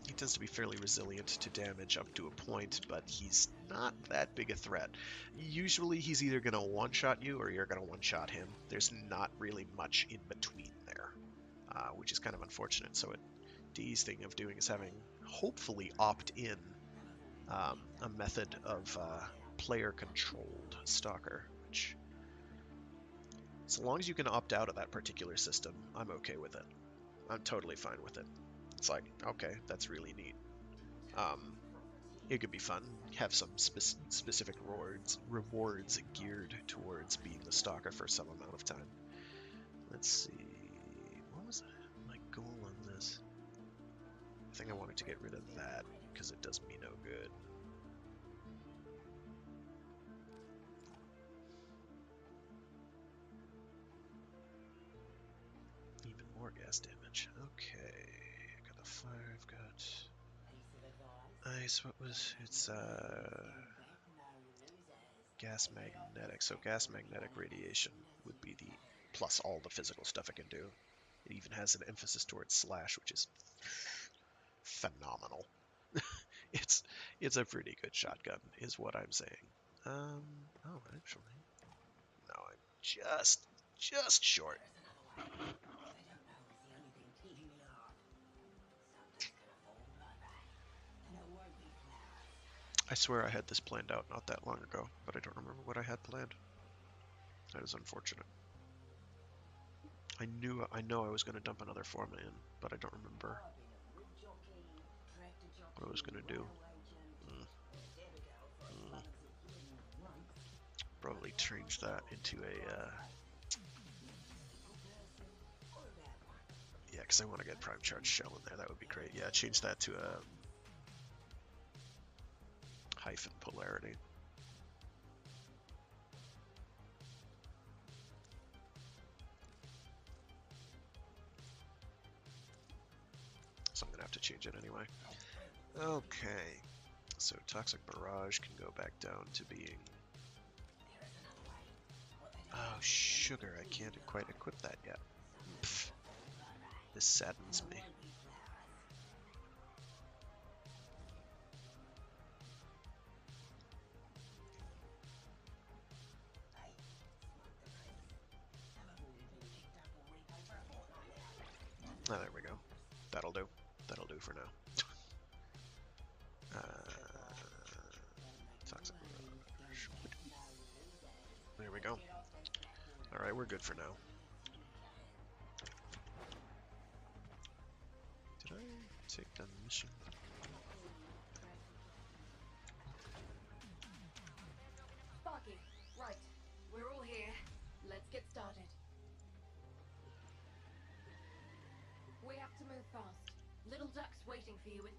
He tends to be fairly resilient to damage up to a point, but he's not that big a threat. Usually he's either going to one-shot you or you're going to one-shot him. There's not really much in between there, which is kind of unfortunate. So what D's thinking of doing is having, hopefully, opt-in a method of player-controlled Stalker, which, so long as you can opt out of that particular system, I'm okay with it. I'm totally fine with it. It's like, okay, that's really neat. It could be fun. Have some specific rewards geared towards being the stalker for some amount of time. Let's see. What was my goal on this? I think I wanted to get rid of that because it does me no good. Even more gas damage. Okay. I got the fire. I've got ice. What was it's gas magnetic. So gas magnetic radiation would be the plus all the physical stuff it can do. It even has an emphasis towards slash, which is phenomenal. it's a pretty good shotgun, is what I'm saying. Oh, actually, no, I'm just short. I swear I had this planned out not that long ago, but I don't remember what I had planned. That is unfortunate. I know I was going to dump another Forma in, but I don't remember what I was going to do. Probably change that into a yeah, because I want to get Prime Charge Shell in there. That would be great. Yeah, change that to a hyphen polarity. So I'm gonna have to change it anyway. Okay, so Toxic Barrage can go back down to being... Oh, sugar, I can't quite equip that yet. Pfft. This saddens me. Oh, there we go. That'll do. That'll do for now. Toxic Barrage. There we go. Alright, we're good for now. Did I take the mission? Sparky, right. We're all here. Let's get started. We have to move fast. Little Duck's waiting for you in...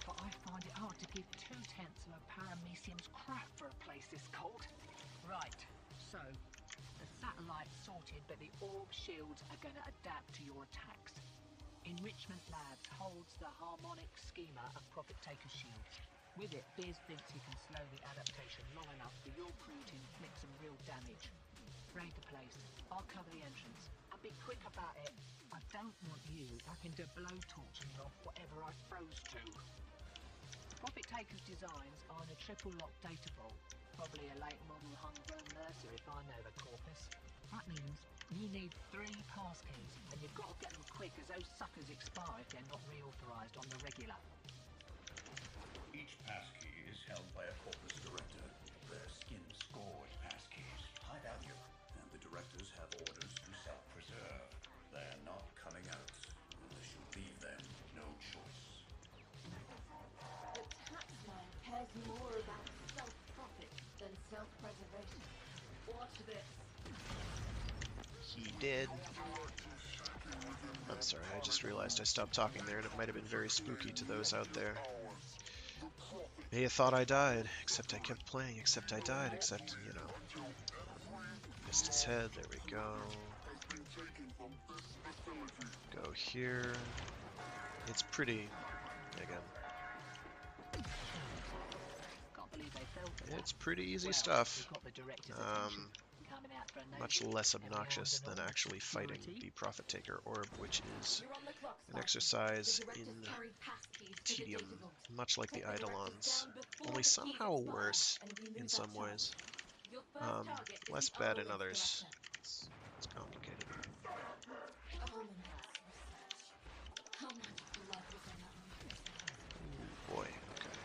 But I find it hard to give 2/10 of a paramecium's crap for a place this cold. Right, so the satellite's sorted, but the orb shields are going to adapt to your attacks. Enrichment Labs holds the harmonic schema of Profit Taker shields. With it, Biz thinks he can slow the adaptation long enough for your crew to inflict some real damage. Raid the place. I'll cover the entrance. And be quick about it. I don't want you having to blowtorch me off whatever I froze to. Profit Taker's designs are in a triple lock data vault, Probably a late model homegrown mercer if I know the corpus. That means you need 3 passkeys, and you've got to get them quick as those suckers expire if they're not reauthorized on the regular. Each passkey is held by a corpus director. They're skin-scored passkeys. I value, and the directors have orders to self-preserve. They're not coming out unless you leave them no choice. The taxman cares more about self-profit than self-preservation. Watch this. He did. I'm sorry, I just realized I stopped talking there, and it might have been very spooky to those out there. May have thought I died, except I kept playing, except I died, except, you know. Missed his head, there we go. Go here. It's pretty, again. It's pretty easy stuff. Much less obnoxious than actually fighting the Profit Taker Orb, which is an exercise in tedium, much like the Eidolons, only somehow worse in some ways. Less bad in others. It's complicated. How much blood was in that one? Ooh, boy, okay.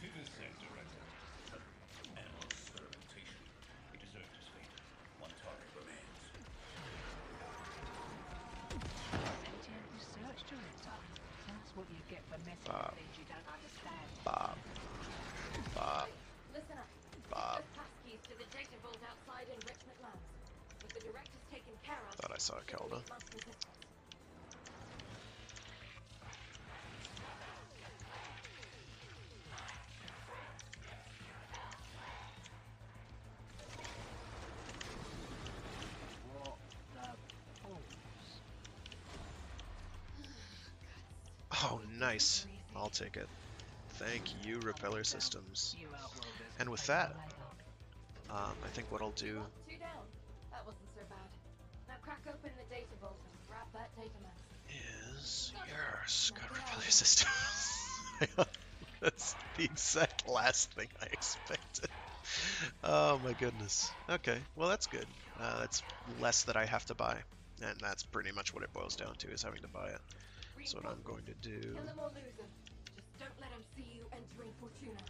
It is said, Director. Animal experimentation. He deserved his fate. One target remains. Sentient research director. That's what you get for messing with things you don't understand. Bob. Bob. Listen up. Bob. There's passkeys to the data vault outside Enrichment Labs. With the directors taken care of, Thought I saw a Kelda. Oh, nice. I'll take it. Thank you, Repeller Systems. And with that, I think what I'll do... Two down. That wasn't so bad. Now crack open the data vault and grab that data mask. is... Yes, got Repeller Systems. That's the exact last thing I expected. Oh my goodness. Okay, well that's good. That's less that I have to buy. And that's pretty much what it boils down to, is having to buy it. So what I'm going to do... Kill them or lose them. Just don't let them see you entering Fortuna.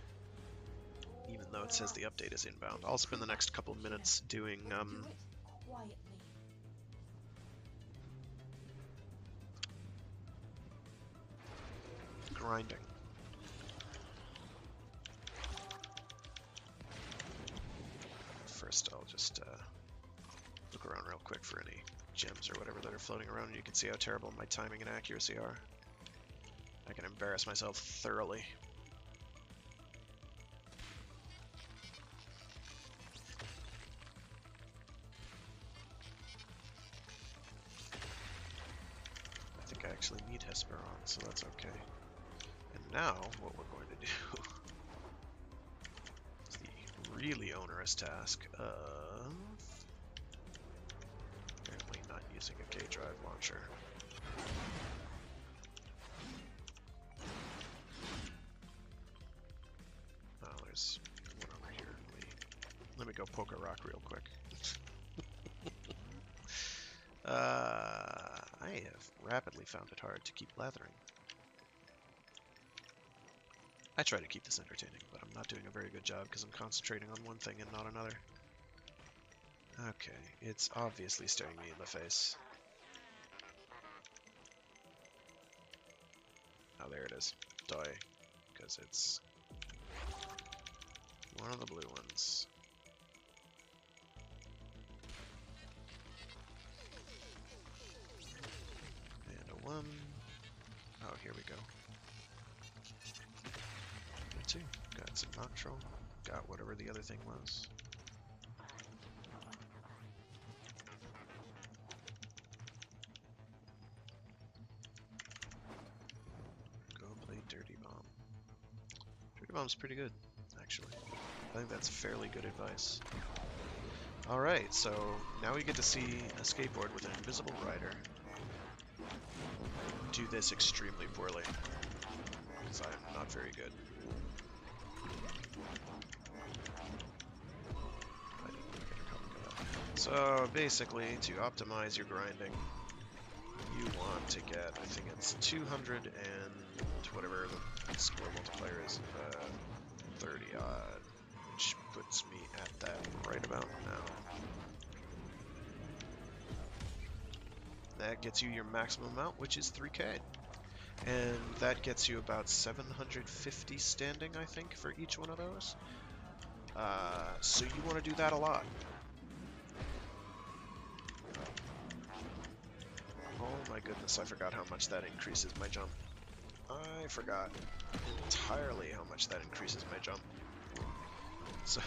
Even though it says the update is inbound, I'll spend the next couple minutes doing, Do it quietly. grinding. First, I'll just look around real quick for any gems or whatever that are floating around, and you can see how terrible my timing and accuracy are. I can embarrass myself thoroughly. I think I actually need Hesperon, so that's okay. And now, what we're going to do is the really onerous task of apparently not using a K-Drive launcher. Oh, there's one over here. Let me go poke a rock real quick. I have rapidly found it hard to keep lathering. I try to keep this entertaining, but I'm not doing a very good job because I'm concentrating on one thing and not another. Okay, it's obviously staring me in the face. Oh, there it is. Die. Because it's one of the blue ones. And a 1. Oh, here we go. Me too. Got some Noctral. Got whatever the other thing was. Go play Dirty Bomb. Dirty Bomb's pretty good, actually. I think that's fairly good advice. Alright, so now we get to see a skateboard with an invisible rider do this extremely poorly, because I am not very good. So basically, to optimize your grinding, you want to get, I think it's 200 and whatever the score multiplier is, 30 odd, which puts me at that right about now. That gets you your maximum amount, which is 3k. And that gets you about 750 standing, I think, for each one of those. So you want to do that a lot. Oh my goodness, I forgot how much that increases my jump. I forgot entirely how much that increases my jump. So...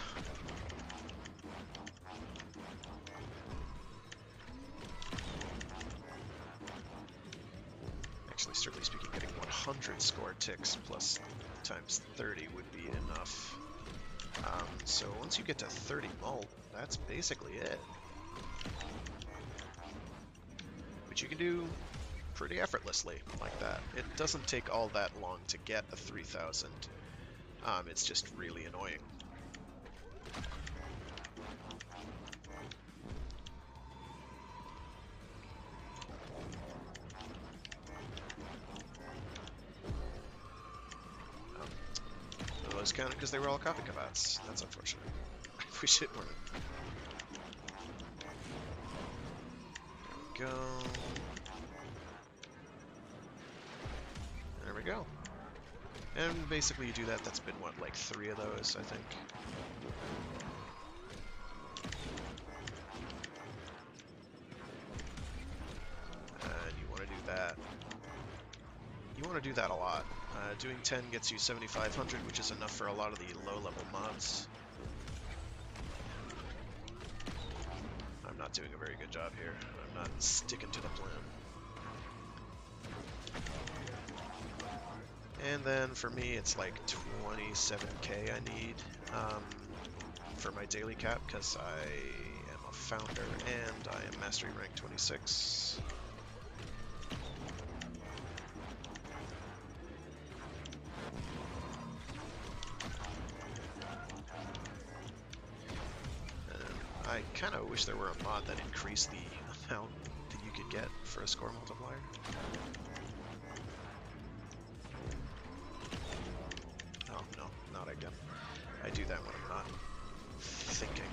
Actually, strictly speaking, getting 100 score ticks plus times 30 would be enough. So once you get to 30 mult, that's basically it. Which you can do pretty effortlessly like that. It doesn't take all that long to get a 3000. It's just really annoying. Those counted because they were all copy combats. That's unfortunate. I wish it weren't. There we go. There we go. And basically you do that, that's been what, like 3 of those, I think. And you want to do that. You want to do that a lot. Doing 10 gets you 7,500, which is enough for a lot of the low-level mods. I'm not doing a very good job here. I'm not sticking to the plan. And then for me, it's like 27k I need for my daily cap, because I am a founder and I am mastery rank 26. I kind of wish there were a mod that increased the amount that you could get for a score multiplier. Oh, no, not again. I do that when I'm not thinking.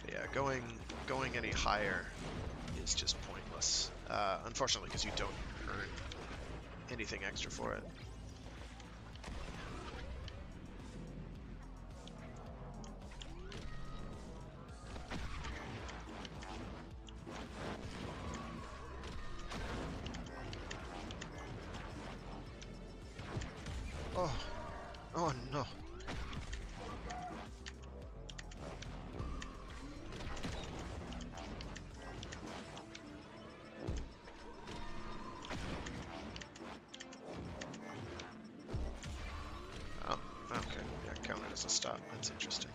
Yeah, going any higher is just pointless. Unfortunately, because you don't earn anything extra for it. Oh, oh no. Oh, okay. Yeah, counted as a stop. That's interesting.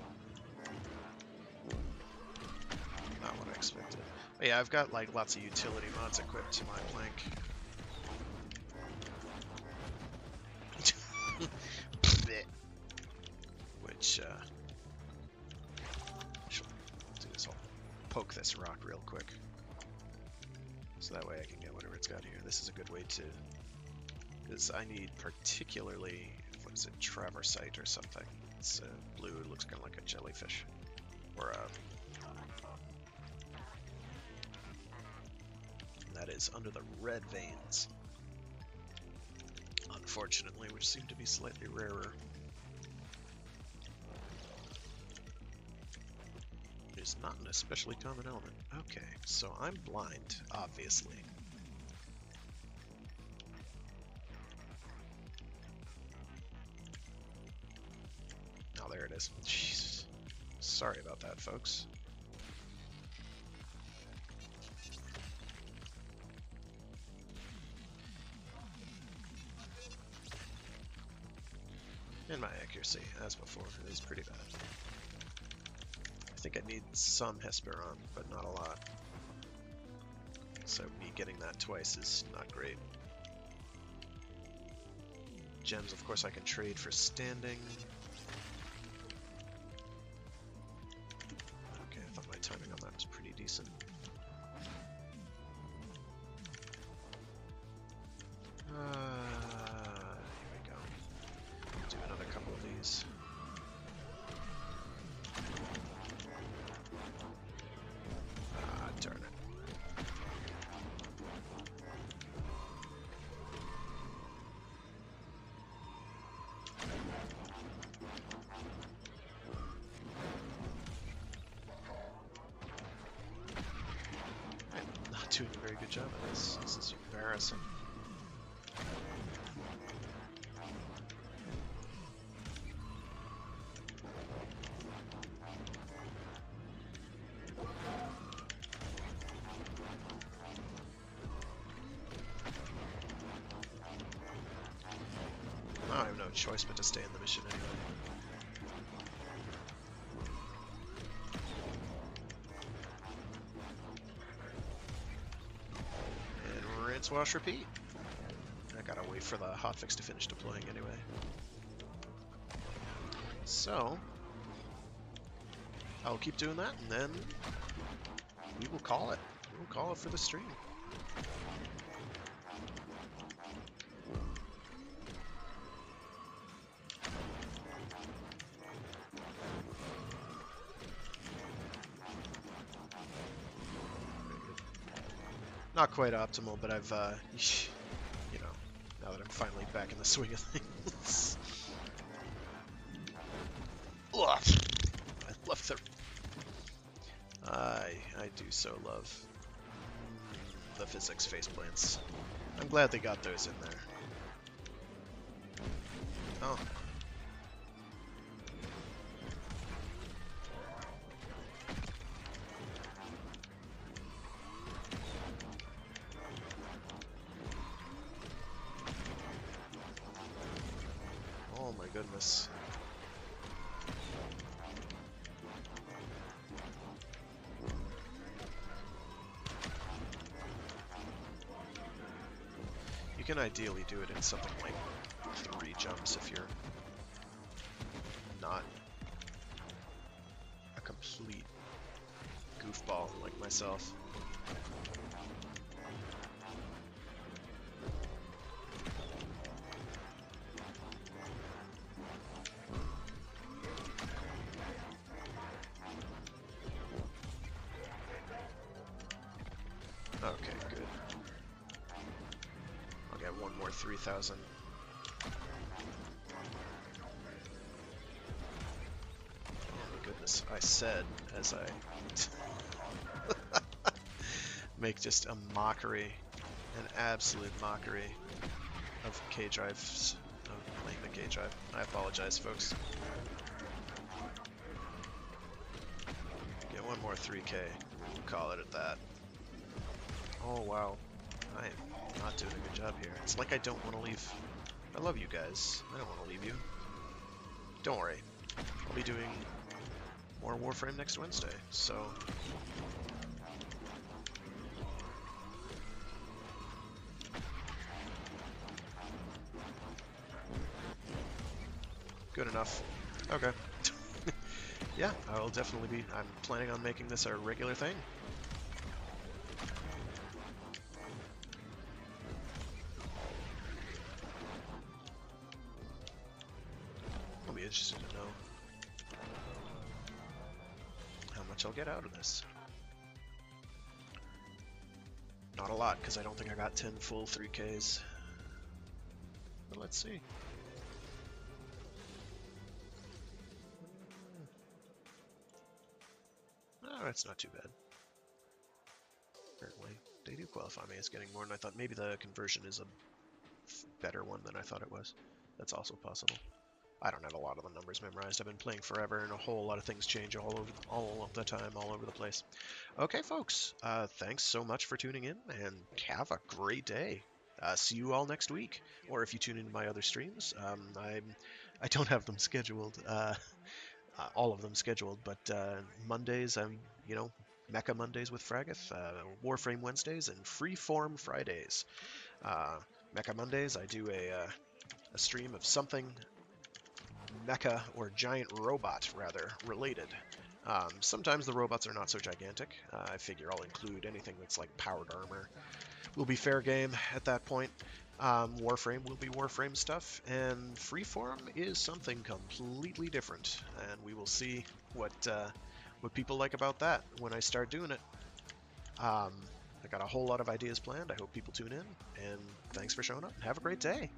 Not what I expected. But yeah, I've got like lots of utility mods equipped to my plank. Which, do this. I'll poke this rock real quick. So that way I can get whatever it's got here. This is a good way to... Because I need particularly... What is it? Traversite or something. It's blue. It looks kind of like a jellyfish. Or a... That is under the red veins. Unfortunately, which seem to be slightly rarer. It is not an especially common element. Okay, so I'm blind, obviously. Oh, there it is. Jesus. Sorry about that, folks. And my accuracy, as before, is pretty bad. I think I need some Hesperon, but not a lot. So me getting that twice is not great. gems, of course, I can trade for standing. Okay, I thought my timing on that was pretty decent. Here we go. Do another couple of these. Darn it. I'm not doing a very good job at this. This is embarrassing. I have no choice but to stay in the mission anyway. And rinse, wash, repeat. I gotta wait for the hotfix to finish deploying anyway. So, I'll keep doing that, and then we will call it. We will call it for the stream. Not quite optimal, but I've, you know, now that I'm finally back in the swing of things. Ugh. I love the... I do so love the physics faceplants. I'm glad they got those in there. Oh. Oh my goodness. You can ideally do it in something like 3 jumps if you're not a complete goofball like myself. Okay, good. I'll get one more 3,000. Oh my goodness, I said as I make just a mockery, an absolute mockery of K-Drives, of playing the K-Drive. I apologize, folks. Get one more 3K, we'll call it at that. Oh wow, I am not doing a good job here. It's like I don't want to leave. I love you guys. I don't want to leave you. Don't worry. I'll be doing more Warframe next Wednesday, so... Good enough. Okay. Yeah, I will definitely be... I'm planning on making this a regular thing. I'll be interested to know how much I'll get out of this. Not a lot, because I don't think I got 10 full 3Ks. But let's see. Oh, that's not too bad. Apparently, they do qualify me as getting more than I thought. Maybe the conversion is a better one than I thought it was. That's also possible. I don't have a lot of the numbers memorized. I've been playing forever, and a whole lot of things change all of the time, all over the place. Okay, folks. Thanks so much for tuning in, and have a great day. See you all next week, or if you tune into my other streams. I don't have them scheduled. All of them scheduled, but Mondays, you know, Mecha Mondays with Fragath, Warframe Wednesdays, and Freeform Fridays. Mecha Mondays, I do a a stream of something mecha or giant robot, rather, related. Sometimes the robots are not so gigantic. I figure I'll include anything that's like powered armor. Will be fair game at that point. Warframe will be Warframe stuff, and Freeform is something completely different, and we will see what people like about that when I start doing it. I got a whole lot of ideas planned. I hope people tune in, and thanks for showing up. Have a great day.